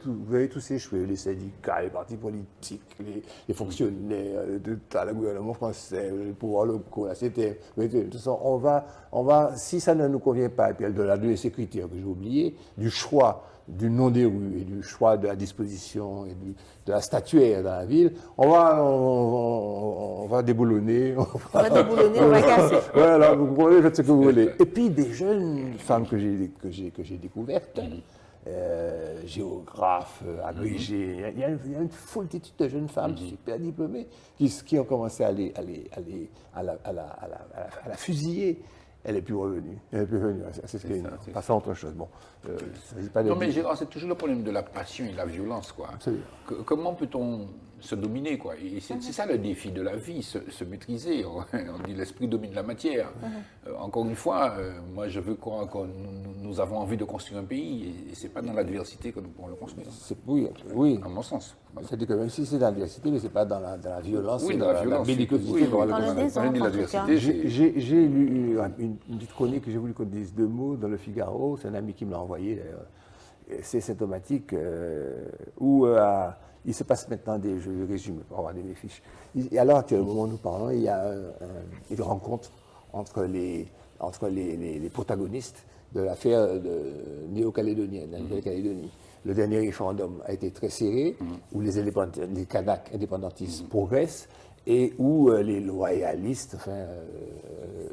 tous échoué, les syndicats, les partis politiques, les fonctionnaires, le gouvernement français, le pouvoir local, c'était... De toute façon, on va, si ça ne nous convient pas, et puis elle a donné ces critères que j'ai oubliés, du choix du nom des rues et du choix de la disposition et de la statuaire dans la ville, on va déboulonner. On va casser. Voilà, vous prenez, faites ce que vous voulez. Et puis des jeunes femmes que j'ai découvertes, géographes, agrégés, il y a une foultitude de jeunes femmes super diplômées qui ont commencé à la fusiller. Elle n'est plus revenue. C'est passant à autre chose. Bon, non, mais c'est toujours le problème de la passion et de la violence, quoi. Comment peut-on se dominer, quoi? C'est ça le défi de la vie, se maîtriser. On dit l'esprit domine la matière. Encore une fois, moi je veux croire que nous avons envie de construire un pays et c'est pas dans l'adversité que nous pourrons le construire. Oui. À mon sens. C'est-à-dire que même si c'est dans l'adversité, mais c'est pas dans la violence, oui, dans la bellicosité. Dans le désordre. J'ai lu une petite chronique que j'ai voulu qu'on dise 2 mots dans le Figaro. C'est un ami qui me l'a envoyé d'ailleurs. C'est symptomatique où il se passe maintenant je résume pour avoir mes fiches. Et alors au moment où nous parlons, il y a une rencontre entre les protagonistes de l'affaire néo-calédonienne, la Nouvelle-Calédonie. Le dernier référendum a été très serré, où les Kanaks indépendantistes progressent et où les loyalistes,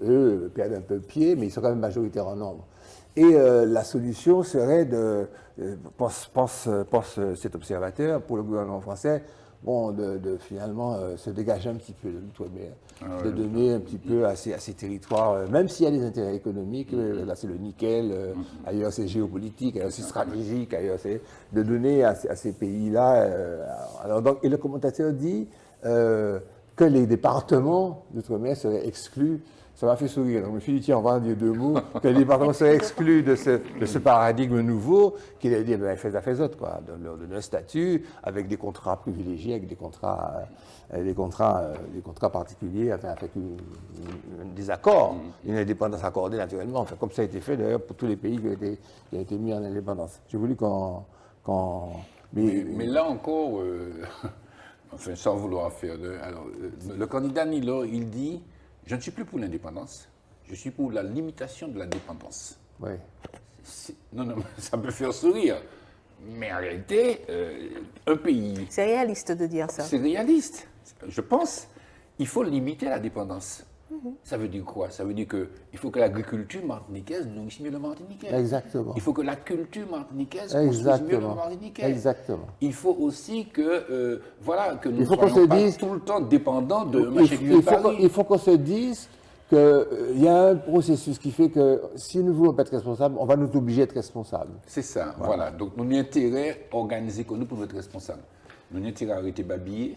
eux, perdent un peu pied, mais ils sont quand même majoritaires en nombre. Et la solution serait pense cet observateur, pour le gouvernement français, de finalement se dégager un petit peu de l'outre-mer, de donner un petit peu à ces territoires, même s'il y a des intérêts économiques, là c'est le nickel, ailleurs c'est géopolitique, ailleurs c'est stratégique, ailleurs c'est de donner à ces pays-là. Et le commentateur dit que les départements d'outre-mer seraient exclus. Ça m'a fait sourire. Donc, je me suis dit, tiens, on va en dire 2 mots, que les départements seraient exclus de ce paradigme nouveau, qu'il a dit, ben, faites affaires autres, quoi. Donner un statut avec des contrats privilégiés, avec des contrats particuliers, avec des accords, une indépendance accordée naturellement, enfin, comme ça a été fait d'ailleurs pour tous les pays qui ont été mis en indépendance. J'ai voulu mais là encore, enfin, sans vouloir faire alors, le candidat Nilo, il dit, je ne suis plus pour l'indépendance, je suis pour la limitation de la dépendance. Oui. Non, ça peut faire sourire. Mais en réalité, un pays... C'est réaliste de dire ça. C'est réaliste. Je pense qu'il faut limiter la dépendance. Ça veut dire quoi? Ça veut dire qu'il faut que l'agriculture martiniquaise nourrisse mieux le Martiniquais. Exactement. Il faut que la culture martiniquaise construise mieux le Martiniquais. Exactement. Il faut aussi que, voilà, que nous ne faut qu'on soyons se pas dise- tout le temps dépendants de machin qui vient de Paris. Il faut qu'on se dise qu'il y a un processus qui fait que si nous ne voulons pas être responsables, on va nous obliger à être responsables. C'est ça, voilà. Donc, nous avons intérêt à organiser que nous pour être responsables. Nous avons intérêt à arrêter babiller.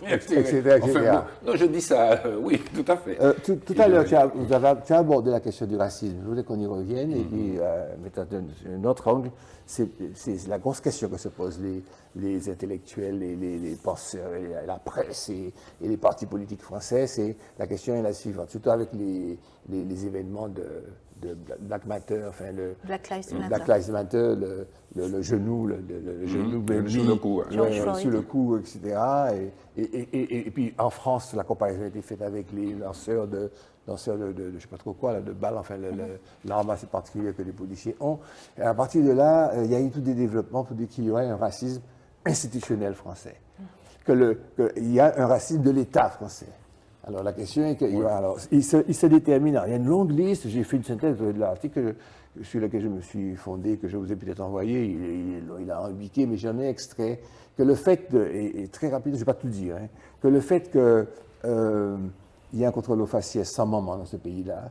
Etc. Enfin, bon, non, je dis ça, oui, tout à fait. Tout à l'heure, tu as abordé la question du racisme. Je voulais qu'on y revienne et puis mettre un autre angle. C'est la grosse question que se posent les intellectuels, les penseurs, la presse et les partis politiques français. C'est la question est la suivante, surtout avec les événements de Black Matter, enfin Black Lives Matter. Black Lives Matter, le genou, le genou mis sur le cou, hein. sur le cou, etc. Et puis en France, la comparaison a été faite avec les lanceurs de je sais pas trop quoi, là, de balles, enfin l'arme assez particulière que les policiers ont. Et à partir de là, il y a eu tous des développements pour dire qu'il y aurait un racisme institutionnel français, qu'il y a un racisme de l'État français. Alors la question est il se détermine. Il y a une longue liste. J'ai fait une synthèse de l'article sur lequel je me suis fondé, que je vous ai peut-être envoyé. Il a imbiqué, mais j'en ai extrait que le fait et très rapide, je ne vais pas tout dire, hein, que le fait que il y a un contrôle aux faciès sans moment dans ce pays-là,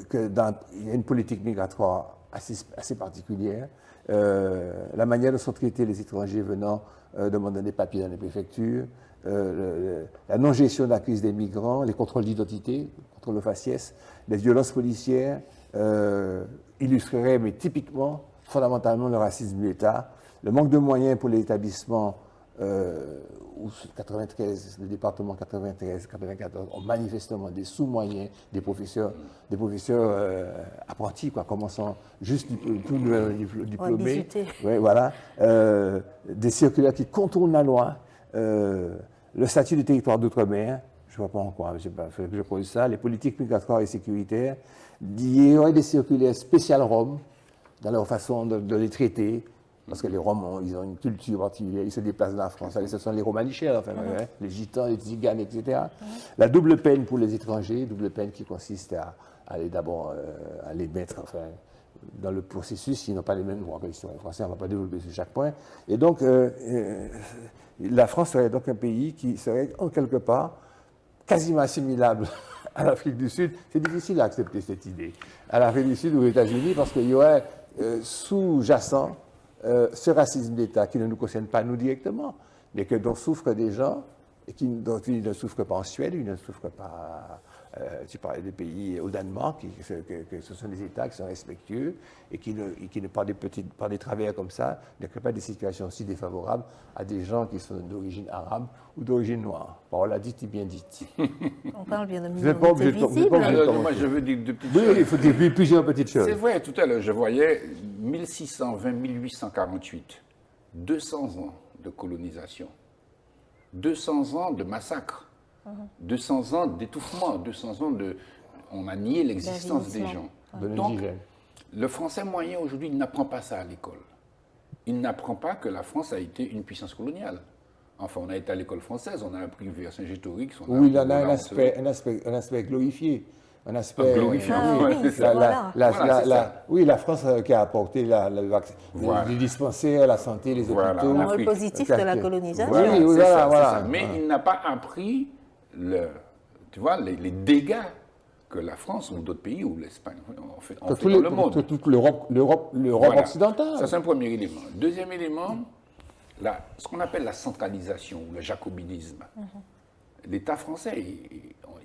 qu'il y a une politique migratoire assez particulière, la manière dont sont traités les étrangers venant demander des papiers dans les préfectures, la non-gestion de la crise des migrants, les contrôles d'identité, contrôle aux faciès, les violences policières illustreraient, mais typiquement, fondamentalement, le racisme de l'État, le manque de moyens pour les établissements où 93, le département 93, 94 ont manifestement des sous-moyens, des professeurs apprentis, quoi, commençant juste tout diplômés. Ouais, voilà. Des circulaires qui contournent la loi. Le statut du territoire d'outre-mer, je ne vois pas en quoi, je sais pas, il faudrait que je pose ça, les politiques migratoires et sécuritaires, il y aurait des circulaires spéciales Roms dans leur façon de les traiter, parce que les Roms, ils ont une culture particulière, ils se déplacent dans la France, ce sont les Romanichels, enfin, les Gitans, les Tziganes, etc. La double peine pour les étrangers, double peine qui consiste à aller d'abord à les mettre, enfin, dans le processus, ils n'ont pas les mêmes droits que les citoyens français, on ne va pas développer sur chaque point. Et donc, la France serait donc un pays qui serait, en quelque part, quasiment assimilable à l'Afrique du Sud. C'est difficile à accepter cette idée. À l'Afrique du Sud ou aux États-Unis, parce qu'il y aurait sous-jacent ce racisme d'État qui ne nous concerne pas nous directement, mais dont souffrent des gens et dont ils ne souffrent pas en Suède, ils ne souffrent pas. Tu parlais des pays au Danemark, que ce sont des États qui sont respectueux et qui ne par des travers comme ça, ne créent pas des situations aussi défavorables à des gens qui sont d'origine arabe ou d'origine noire. Parole dite et bien dite. On parle bien de minorité visible. Moi, je veux dire deux petites choses. Oui, il faut dire plusieurs petites choses. C'est vrai, tout à l'heure, je voyais 1620-1848, 200 ans de colonisation, 200 ans de massacre. 200 ans d'étouffement, 200 ans de... On a nié l'existence des gens. Donc, le français moyen aujourd'hui n'apprend pas ça à l'école. Il n'apprend pas que la France a été une puissance coloniale. Enfin, on a été à l'école française, on a appris vers Saint-Gétorix. Oui, il en a un aspect glorifié. Un aspect glorifié. Oui, la France qui a apporté les dispensaires, la santé, les hôpitaux. Le positif de la colonisation. Oui, voilà. Mais il n'a pas appris tu vois, les dégâts que la France ou d'autres pays ou l'Espagne ont fait dans le monde. Toute l'Europe occidentale. Ça, c'est un premier élément. Deuxième élément, ce qu'on appelle la centralisation ou le jacobinisme. L'État français,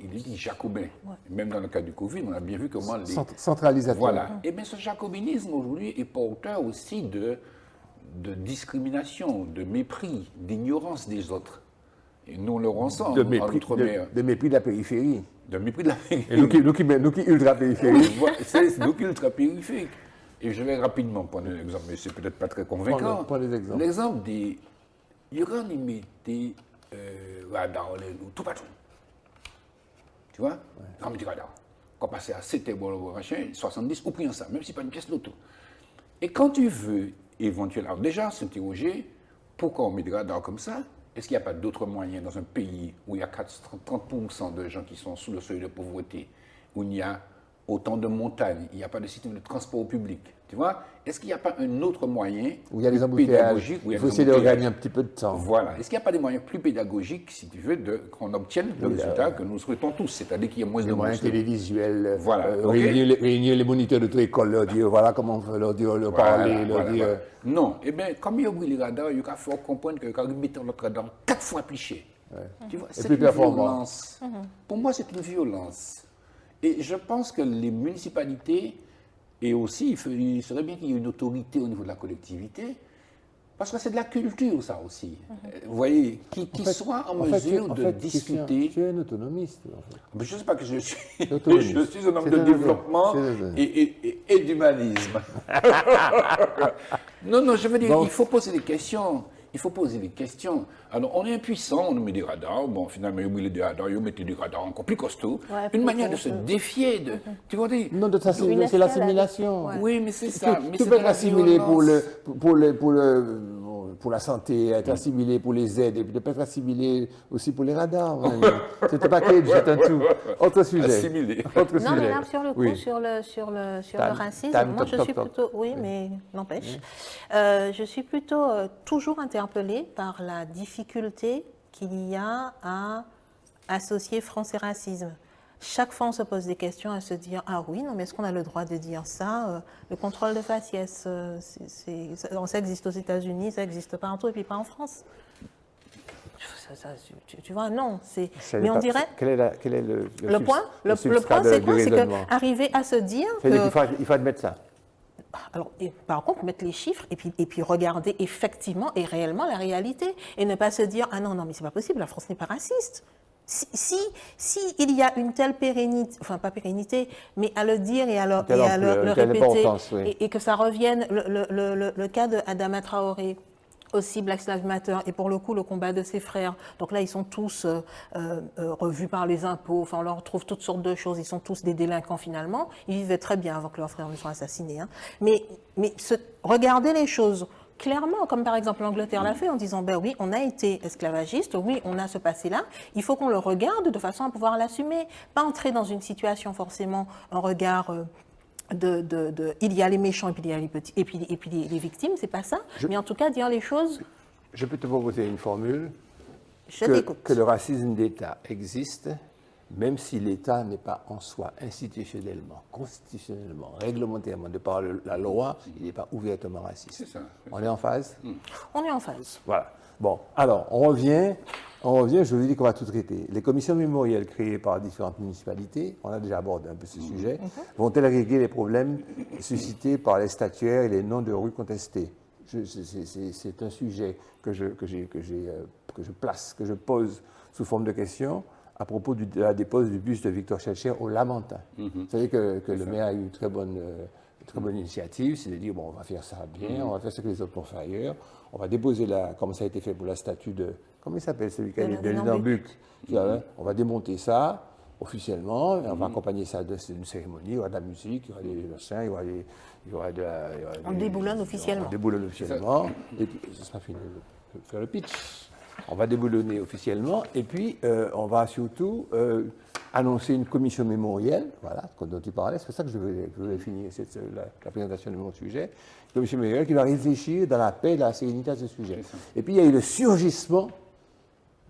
il est dit jacobin. Même dans le cas du Covid, on a bien vu comment centralisateur. Voilà. Et bien ce jacobinisme aujourd'hui est porteur aussi de discrimination, de mépris, d'ignorance des autres. Et nous le ressentons de mépris de la périphérie. De mépris de la périphérie. Et nous qui ultra-périphériques. C'est nous qui ultra-périphériques. Et je vais rapidement prendre un exemple, mais c'est peut-être pas très convaincant. Prends les exemples. L'exemple des... Il y aura une imité dans les tout patron. Tu vois? Quand on dit qu'on passe à 7 70 ou pris en ça, même si pas une pièce d'auto. Et quand tu veux éventuellement, alors déjà s'interroger, pourquoi on met des radars comme ça? est-ce qu'il n'y a pas d'autres moyens dans un pays où il y a 30% de gens qui sont sous le seuil de pauvreté, où il y a autant de montagnes, il n'y a pas de système de transport public, tu vois? Est-ce qu'il n'y a pas un autre moyen Où il y a des plus embouteillages, pédagogique, où il y a faut des essayer de embouteillages? gagner un petit peu de temps. Voilà. Est-ce qu'il n'y a pas des moyens plus pédagogiques, si tu veux, qu'on obtienne le résultat que nous souhaitons tous, c'est-à-dire qu'il y ait moins Des de moyens monstres. télévisuels, Voilà, ok. réunir les moniteurs de toute école, leur dire voilà comment on veut leur dire, leur Voilà, parler, leur voilà, dire. voilà. Non, eh bien, comme il y a oublié les radars, il faut comprendre que quand ils mettent notre radar 4 fois plus cher, tu vois, c'est plus une performant. violence. Pour moi, c'est une violence. Et je pense que les municipalités, et aussi, il serait bien qu'il y ait une autorité au niveau de la collectivité, parce que c'est de la culture, ça aussi. Vous voyez, qui soit en mesure de discuter. Tu es un autonomiste, en fait. Mais je ne sais pas que je suis. Autonomiste. Je suis un homme C'est de un développement autonomiste. et d'humanisme. Non, je veux dire, Donc- il faut poser des questions. Il faut poser des questions. Alors, on est impuissant, on nous met des radars. Bon, finalement, ils mettent des radars, ils mettent des radars encore plus costauds. Ouais, Une plus manière de gros. se défier. Tu vois, Non, Une c'est escalade. l'assimilation. Ouais. oui, mais c'est ça. Mais Tu c'est peux de être la assimilé violence. pour la santé, être assimilé pour les aides, et puis tu peux être assimilé aussi pour les radars. C'est un package, c'est un tout. Autre sujet. Assimilé. Autre Non, sujet. mais là, sur le coup, Oui. sur le Time, racisme, time, moi, top, je top, suis top. plutôt, oui, mais n'empêche, je suis plutôt toujours interpellée par la difficulté qu'il y a à associer France et racisme. Chaque fois, on se pose des questions à se dire, ah oui, non, mais est-ce qu'on a le droit de dire ça? Le contrôle de faciès, ça existe aux États-Unis, ça existe partout, et puis pas en France. Tu vois, non. Mais on dirait... Quel est Le point, le substrat point, c'est du quoi? C'est raisonnement? qu'arriver à se dire C'est-à-dire que... qu'il faut admettre ça. Alors, par contre, mettre les chiffres et puis regarder effectivement et réellement la réalité et ne pas se dire ah non, mais c'est pas possible, la France n'est pas raciste. Si il y a une telle pérennité, enfin pas pérennité, mais à le dire et à le telle répéter importance, oui. et que ça revienne, le cas de Adama Traoré, aussi Black Lives Matter, et pour le coup, le combat de ses frères. Donc là, ils sont tous revus par les impôts, enfin, on leur trouve toutes sortes de choses, ils sont tous des délinquants finalement. Ils vivaient très bien avant que leurs frères ne soient assassinés. Hein. Mais regarder les choses clairement, comme par exemple l'Angleterre l'a fait en disant, ben oui, on a été esclavagiste, oui, on a ce passé-là, il faut qu'on le regarde de façon à pouvoir l'assumer. Pas entrer dans une situation forcément, un regard... il y a les méchants et puis il y a les petits et puis les victimes, c'est pas ça. Mais en tout cas, dire les choses. Je peux te proposer une formule. Je t'écoute. Que le racisme d'État existe, même si l'État n'est pas en soi institutionnellement, constitutionnellement, réglementairement, de par la loi, il n'est pas ouvertement raciste. C'est ça. On est en phase? On est en phase. Voilà. Bon, alors, on revient, je vous dis qu'on va tout traiter. Les commissions mémorielles créées par différentes municipalités, on a déjà abordé un peu ce sujet, vont-elles régler les problèmes suscités par les statuaires et les noms de rues contestées? C'est un sujet que je pose sous forme de question à propos de la dépose du buste de Victor Schœlcher au Lamentin. Vous savez que le maire a eu une très bonne initiative, c'est de dire, bon, on va faire ça bien, on va faire ce que les autres ont fait ailleurs, on va déposer comme ça a été fait pour la statue de, comment il s'appelle celui qui a de Lindenbuck, on va démonter ça officiellement, et on va accompagner ça d'une cérémonie, il y aura de la musique, il y aura des machins, il y aura On déboulonne officiellement. On déboulonne officiellement, et puis, ce sera fini de faire le pitch. On va déboulonner officiellement, et puis on va surtout annoncer une commission mémorielle, voilà, dont tu parlais, c'est ça que je voulais finir la présentation de mon sujet, une commission mémorielle qui va réfléchir dans la paix et dans la sérénité à ce sujet. Et puis il y a eu le surgissement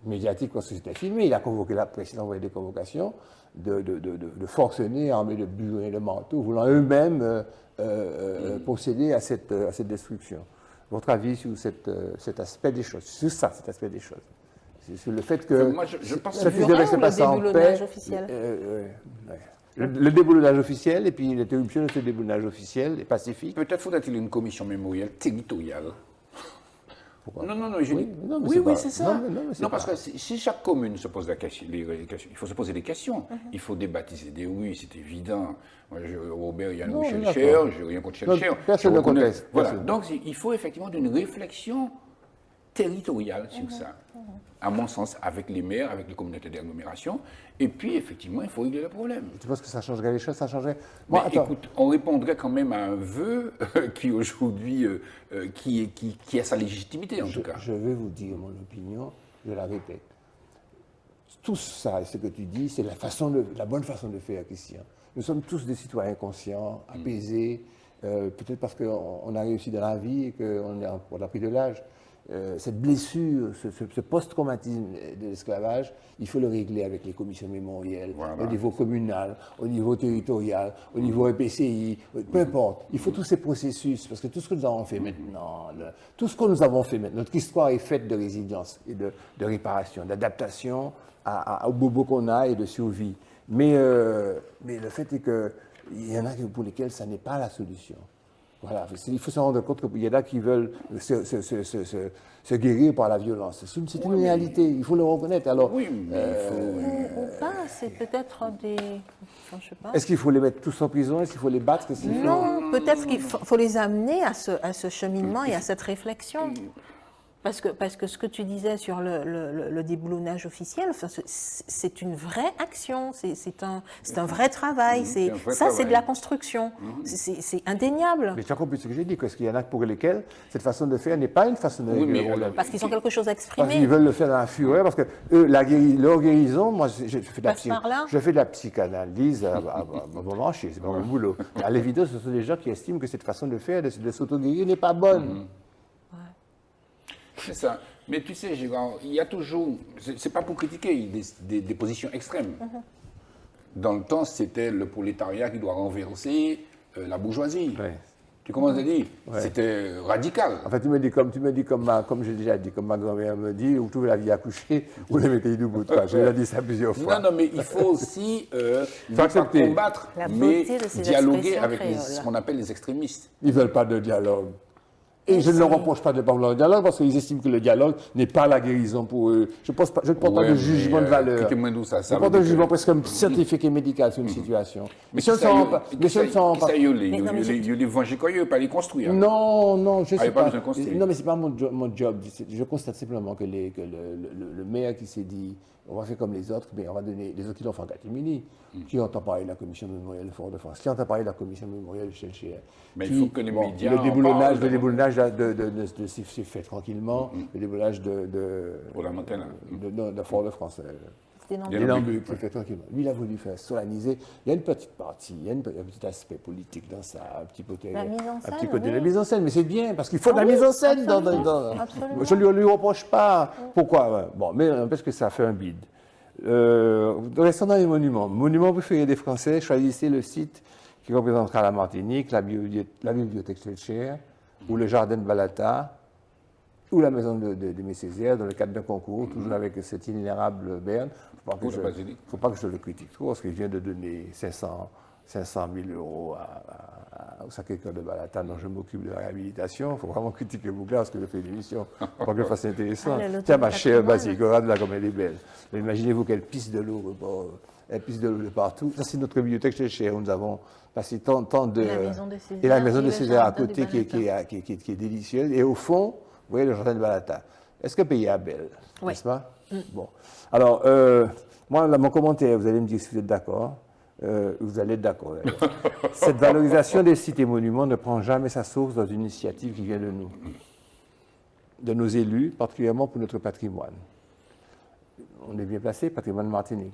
médiatique parce que c'était filmé, il a convoqué la presse, il a envoyé des convocations de forcenés armés de burins et de manteaux, voulant eux-mêmes procéder à cette destruction. Votre avis sur cet aspect des choses, sur ça, cet aspect des choses, sur le fait que Moi, je pense ça que devait se passer en paix. Officiel. Le déboulonnage officiel et puis l'interruption de ce déboulonnage officiel est pacifique. peut-être faudrait-il une commission mémorielle territoriale. Pourquoi? Non, je Oui, dis. non, mais Oui, c'est pas- c'est ça. non, mais c'est parce pas- que si chaque commune se pose la question, il faut se poser des questions. Il faut débaptiser des rues, c'est évident. Moi, Robert Yann Non, Schœlcher, d'accord. je n'ai rien contre Non, Schœlcher. personne Je ne reconnais- conteste, Voilà. personne. Donc, il faut effectivement d'une réflexion territoriale sur ça. À mon sens, avec les maires, avec les communautés d'agglomération. Et puis, effectivement, il faut régler le problème. Tu penses que ça changerait les choses? Ça changerait. Mais Moi, attends. écoute, on répondrait quand même à un vœu qui aujourd'hui, qui a sa légitimité en tout cas. Je vais vous dire mon opinion. je la répète. Tout ça, ce que tu dis, c'est la bonne façon de faire, Christian. Nous sommes tous des citoyens conscients, apaisés, peut-être parce qu'on a réussi dans la vie et qu'on a pris de l'âge. Cette blessure, ce post-traumatisme de l'esclavage, il faut le régler avec les commissions mémorielles, au niveau communal, au niveau territorial, au niveau EPCI, peu importe. Il faut tous ces processus, parce que tout ce que nous avons fait maintenant, tout ce que nous avons fait maintenant, notre histoire est faite de résilience et de réparation, d'adaptation au bobo qu'on a et de survie. Mais le fait est qu'il y en a pour lesquels ça n'est pas la solution. Voilà, il faut se rendre compte qu'il y en a qui veulent se guérir par la violence. C'est une réalité, il faut le reconnaître. Alors, oui, mais Ou pas, c'est peut-être des... Enfin, je sais pas. est-ce qu'il faut les mettre tous en prison? Est-ce qu'il faut les battre? Non, peut-être qu'il faut les amener à ce cheminement et à cette réflexion. Parce que ce que tu disais sur le déboulonnage officiel, enfin, c'est une vraie action, c'est un vrai travail, c'est de la construction, c'est indéniable. Mais tu as compris ce que j'ai dit, parce qu'il y en a pour lesquels cette façon de faire n'est pas une façon de régler le problème. Parce qu'ils ont quelque chose à Parce exprimer. qu'ils veulent le faire dans la fureur, parce que eux, leur guérison, moi je fais de la psychanalyse à bon marché, c'est pas mon boulot. Mais à l'évidence, ce sont des gens qui estiment que cette façon de faire, de s'auto-guérir, n'est pas bonne. C'est ça. Mais tu sais, Gérard, il y a toujours, c'est pas pour critiquer, des positions extrêmes. Dans le temps, c'était le prolétariat qui doit renverser la bourgeoisie. Ouais. Tu commences à dire, c'était radical. En fait, tu me dis comme j'ai déjà dit, comme ma grand-mère me dit, vous trouvez la vie à coucher, vous les mettez debout. J'ai déjà dit ça plusieurs fois. Non, mais il faut aussi pas combattre, mais dialoguer avec ce qu'on appelle les extrémistes. Ils ne veulent pas de dialogue. Et je ne leur reproche pas de ne pas vouloir le dialogue parce qu'ils estiment que le dialogue n'est pas la guérison pour eux. Je ne porte pas de jugement de valeur. Je porte un jugement presque comme scientifique et médical sur une situation. Mais ce ne sont pas... Il les venger quand il pas les construire. Non, je ne sais pas. Non, mais ce n'est pas mon job. Je constate simplement que le maire qui s'est dit on va faire comme les autres, mais on va donner les autres qui l'ont fait en catimini, qui entend parler de la commission mémorielle de Fort-de-France, qui entend parler de la commission mémorielle de Chelchier. Mais il faut que les médias. Le déboulonnage s'est fait tranquillement, le déboulonnage de Fort-de-France. Des s'est fait tranquillement. Lui, il a voulu faire solenniser. Il y a une petite partie, il y a un petit aspect politique dans ça, un petit côté de la mise en scène, mais c'est bien, parce qu'il faut de la mise en scène. Je ne lui reproche pas. Pourquoi? Bon, mais parce que ça fait un bide. Restons dans les monuments. Monument préféré des Français, choisissez le site qui représentera la Martinique, la bibliothèque Schellcher, ou le jardin de Balata, ou la maison de Messésère, dans le cadre d'un concours, toujours avec cet inélérable Berne. Il ne faut pas que je le critique trop, parce qu'il vient de donner 500 000 € au Sacré-Cœur de Balata, dont je m'occupe de la réhabilitation. Il faut vraiment critiquer Bougla, parce que je fais une émission pour que je fasse intéressant. Tiens, ma chère Basile, regarde-la comme elle est belle. Mais imaginez-vous qu'elle pisse de l'eau, elle pisse de l'eau de partout. Ça, c'est notre bibliothèque chez Cher, où nous avons passé tant de... Et la maison de Césaire à côté, qui est délicieuse. Et au fond, vous voyez le jardin de Balata. Est-ce que pays est belle? Oui. N'est-ce pas? Bon. Alors, moi, là, mon commentaire, vous allez me dire si vous êtes d'accord. Vous allez être d'accord. Cette valorisation des sites et monuments ne prend jamais sa source dans une initiative qui vient de nous, de nos élus, particulièrement pour notre patrimoine. On est bien placé, patrimoine Martinique.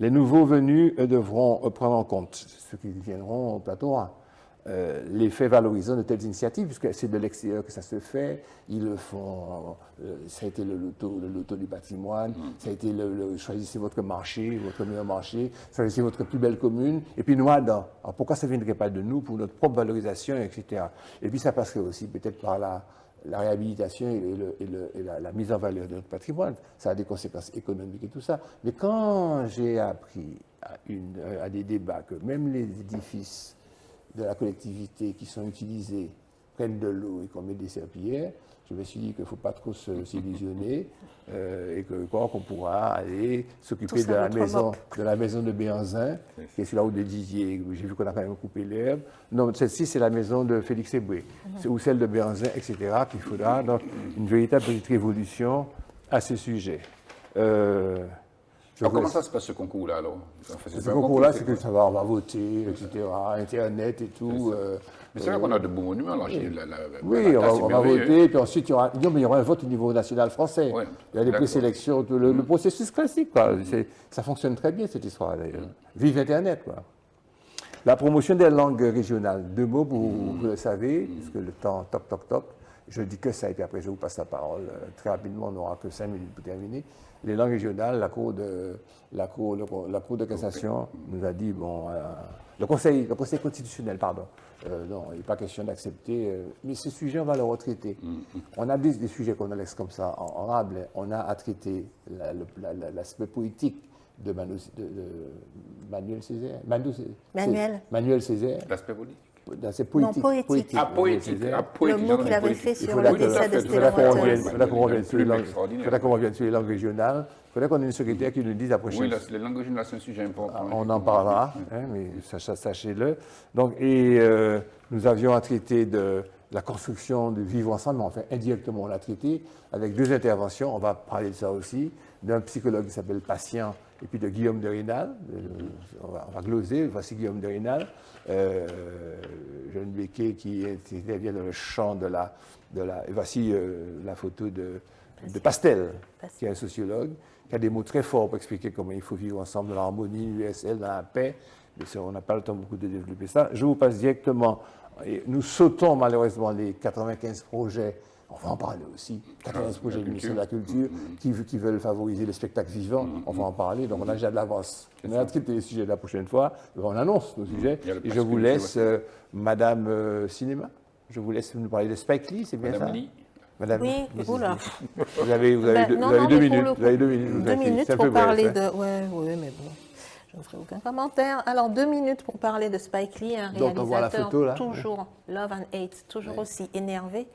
Les nouveaux venus, eux, devront prendre en compte, ceux qui viendront au plateau A, l'effet valorisant de telles initiatives, puisque c'est de l'extérieur que ça se fait. Ils le font, ça a été le loto du patrimoine, ça a été choisissez votre marché, votre meilleur marché, choisissez votre plus belle commune, et puis nous, alors pourquoi ça ne viendrait pas de nous pour notre propre valorisation, etc. Et puis ça passerait aussi peut-être par la réhabilitation et la mise en valeur de notre patrimoine. Ça a des conséquences économiques et tout ça. Mais quand j'ai appris à des débats que même les édifices de la collectivité qui sont utilisés prennent de l'eau et qu'on met des serpillères, je me suis dit qu'il ne faut pas trop s'illusionner et qu'on pourra aller s'occuper de la maison de Béanzin, qui est sur la route de Didier. J'ai vu qu'on a quand même coupé l'herbe. Non, celle-ci, c'est la maison de Félix Eboué, ou celle de Béanzin, etc., qu'il faudra. Donc, une véritable petite révolution à ce sujet. Alors, comment ça se passe ce concours-là alors? Ce concours-là, c'est que on va voter, etc., Internet et tout. Mais c'est vrai qu'on a de beaux monuments. Là, Oui, on va voter, puis ensuite il y aura un vote au niveau national français. Ouais, Il y a des présélections, le processus classique. Quoi. Ça fonctionne très bien cette histoire d'ailleurs. Vive Internet, quoi. La promotion des langues régionales. 2 mots, vous le savez, puisque le temps toc. Je dis que ça, et puis après je vous passe la parole. Très rapidement, on n'aura que 5 minutes pour terminer. Les langues régionales, la Cour de cassation nous a dit, le Conseil constitutionnel, pardon, non, il n'est pas question d'accepter, mais ces sujets, on va les retraiter. On a des sujets qu'on laisse comme ça en rable. On a à traiter l'aspect politique de Manuel Césaire. Manuel Césaire. L'aspect politique. C'est politique. Non, poétique. Ah, poétique. Le mot qu'il avait fait sur le décès de Il faudrait qu'on revienne extraordinaire. sur les langues régionales. Il faudrait qu'on ait une secrétaire qui nous dise la prochaine. Oui, les langues régionales, c'est un sujet important. On en parlera, mais sachez-le. Donc, nous avions à traiter de la construction de vivre ensemble, mais enfin, indirectement, on l'a traité avec 2 interventions. On va parler de ça aussi, d'un psychologue qui s'appelle Patient, et puis de Guillaume de Rênal. On va gloser. Voici Guillaume de Rênal, jeune béquet qui intervient dans le champ de la. Et voici la photo de Pastel, qui est un sociologue, qui a des mots très forts pour expliquer comment il faut vivre ensemble dans l'harmonie, l'USL, dans la paix. Mais ça, on n'a pas le temps beaucoup de développer ça. Je vous passe directement. Et nous sautons malheureusement les 95 projets. On va en parler aussi. 95 projets du ministère de la Culture qui veulent favoriser le spectacle vivant. On va en parler. Donc on a déjà de l'avance. On a traité les sujets la prochaine fois. On annonce nos sujets. Et je vous laisse, Madame Cinéma. Je vous laisse nous parler de Spike Lee, c'est bien Madame ça? Lee. Madame Oui, oula. Vous avez 2 minutes. Vous avez 2 minutes. 2 minutes pour parler de. Oui, mais bon. Je ne ferai aucun commentaire. Alors, 2 minutes pour parler de Spike Lee, un Donc, on voit la réalisateur photo, là. toujours Love and Hate, toujours aussi énervé,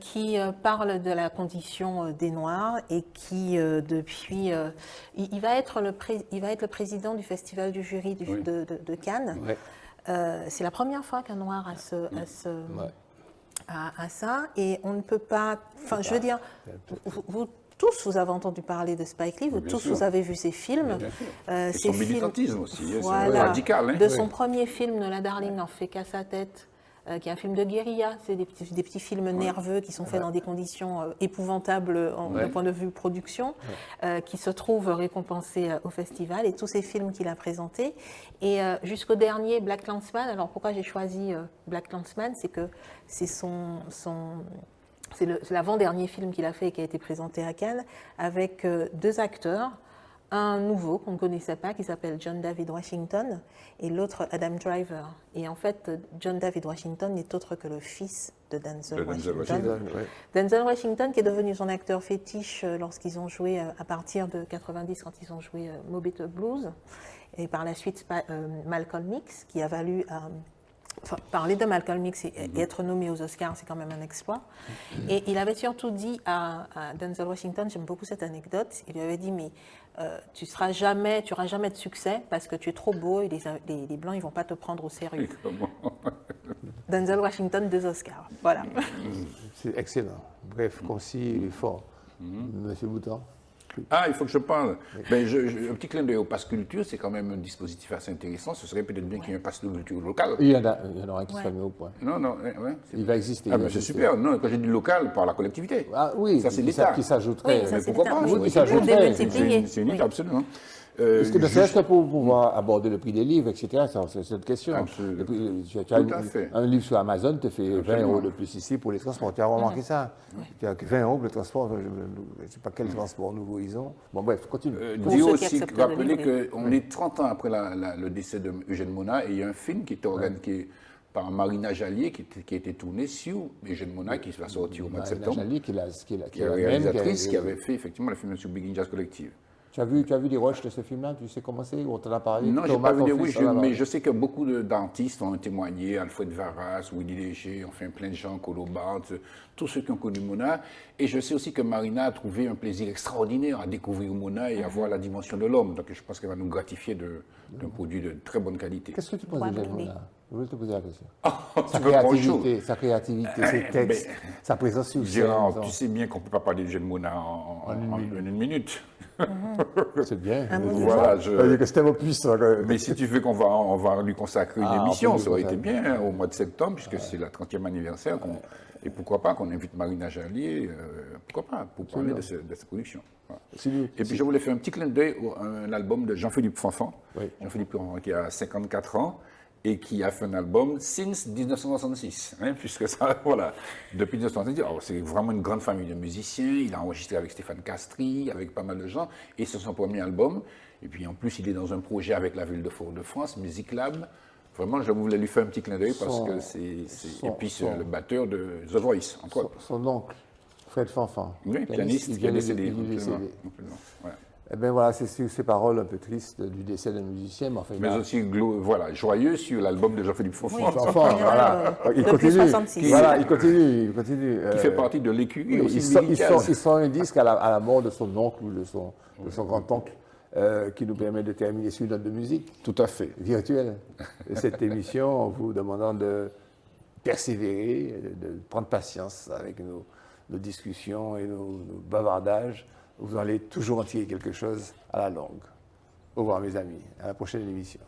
qui parle de la condition des Noirs et qui, depuis... il va être le président du Festival du jury de Cannes. Ouais. C'est la première fois qu'un Noir a ça, et on ne peut pas... Enfin, je veux dire, vous tous, vous avez entendu parler de Spike Lee, vous avez vu ses films. Et son militantisme aussi, voilà, c'est radical. Hein. De son premier film, La Darling n'en fait qu'à sa tête, qui est un film de guérilla. C'est des petits films nerveux qui sont faits dans des conditions épouvantables d'un point de vue production, qui se trouvent récompensés au festival, et tous ces films qu'il a présentés. Et jusqu'au dernier, Black Klansman. Alors pourquoi j'ai choisi Black Klansman, c'est que c'est c'est l'avant-dernier film qu'il a fait et qui a été présenté à Cannes, avec 2 acteurs, un nouveau qu'on ne connaissait pas qui s'appelle John David Washington et l'autre Adam Driver. Et en fait, John David Washington n'est autre que le fils de Denzel Washington. Denzel Washington qui est devenu son acteur fétiche lorsqu'ils ont joué, à partir de 90, quand ils ont joué Moby Blues, et par la suite Malcolm X, qui a valu... Enfin, parler de Malcolm X et être nommé aux Oscars, c'est quand même un exploit. Et il avait surtout dit à Denzel Washington, j'aime beaucoup cette anecdote, il lui avait dit, mais tu n'auras jamais de succès parce que tu es trop beau et les Blancs, ils ne vont pas te prendre au sérieux. Denzel Washington, 2 Oscars. Voilà. C'est excellent. Bref, concis et fort. Monsieur Boutan. Ah, il faut que je parle. Ben, un petit clin d'œil au pass culture, c'est quand même un dispositif assez intéressant. Ce serait peut-être bien qu'il y ait un pass de culture local. Il y en a un qui sera mis au point. Non, il va exister. Ah, ben c'est super. Non, quand j'ai dit local, par la collectivité. Ah oui, ça c'est l'État. Qui s'ajouterait. Oui, mais pourquoi pas? Oui, qui s'ajouterait. C'est une idée, absolument. Parce que ne serait-ce que pour pouvoir aborder le prix des livres, etc., c'est une question. Absolument. Un livre sur Amazon te fait 20 € de plus ici pour les transports. Tu as remarqué ça? 20 € pour le transport, je ne sais pas quel transport nouveau ils ont. Bon, bref, continue. Dis aussi, rappeler qu'on est 30 ans après le décès d'Eugène Mona, et il y a un film qui était organisé par Marina Jallier, qui a été tourné sur Eugène Mona, qui va sortir au mois de septembre. Marina Jallier, qui est la réalisatrice, qui avait fait effectivement le film sur Big Jazz Collective. Tu as vu des rushs de ce film-là? Tu sais comment c'est? On t'en a parlé? Non, je n'ai pas vu des rushs, mais je sais que beaucoup d'artistes ont témoigné, Alfred Varras, Willy Léger, enfin plein de gens, Colo Barthes, tous ceux qui ont connu Mona. Et je sais aussi que Marina a trouvé un plaisir extraordinaire à découvrir Mona et à voir la dimension de l'homme. Donc je pense qu'elle va nous gratifier d'un produit de très bonne qualité. Qu'est-ce que tu penses de Mona? Je voulais te poser la question. Tu me prends chaud. Sa créativité, ses textes, sa présence sur scène. Gérard, tu sais bien qu'on ne peut pas parler de Jeune-Mona en une minute. C'est bien. Voilà, que c'était vos puissants. Mais si tu veux on va lui consacrer une émission, ça aurait été bien hein, au mois de septembre, puisque c'est la 30e anniversaire. Et pourquoi pas qu'on invite Marina Jallier, pourquoi pas, pour parler de cette production. Voilà. Et puis je voulais faire un petit clin d'œil à un album de Jean-Philippe Fanfan. Oui. Jean-Philippe Fanfan qui a 54 ans et qui a fait un album since 1966, hein, puisque ça, voilà, depuis 1966, c'est vraiment une grande famille de musiciens. Il a enregistré avec Stéphane Castries, avec pas mal de gens, et c'est son premier album. Et puis en plus, il est dans un projet avec la ville de Fort-de-France, Music Lab. Vraiment, je voulais lui faire un petit clin d'œil parce que et puis c'est le batteur de The Voice, entre autres. Son oncle, Fred Fanfan. Oui, pianiste, qui est décédé. Ouais. Eh bien voilà, c'est sur ces paroles un peu tristes du décès d'un musicien, mais enfin... Mais aussi, voilà, joyeux sur l'album de Jean-Philippe Fanfan. Oui, Fanfan, voilà. Il depuis continue. 66. Voilà, il continue. Qui fait partie de l'écurie aussi il sort un disque à la mort de son oncle ou de son grand-oncle qui nous permet de terminer sur une note de musique. Tout à fait. Virtuelle. Et cette émission, en vous demandant de persévérer, de prendre patience avec nos discussions et nos bavardages. Vous allez toujours en tirer quelque chose à la longue. Au revoir mes amis, à la prochaine émission.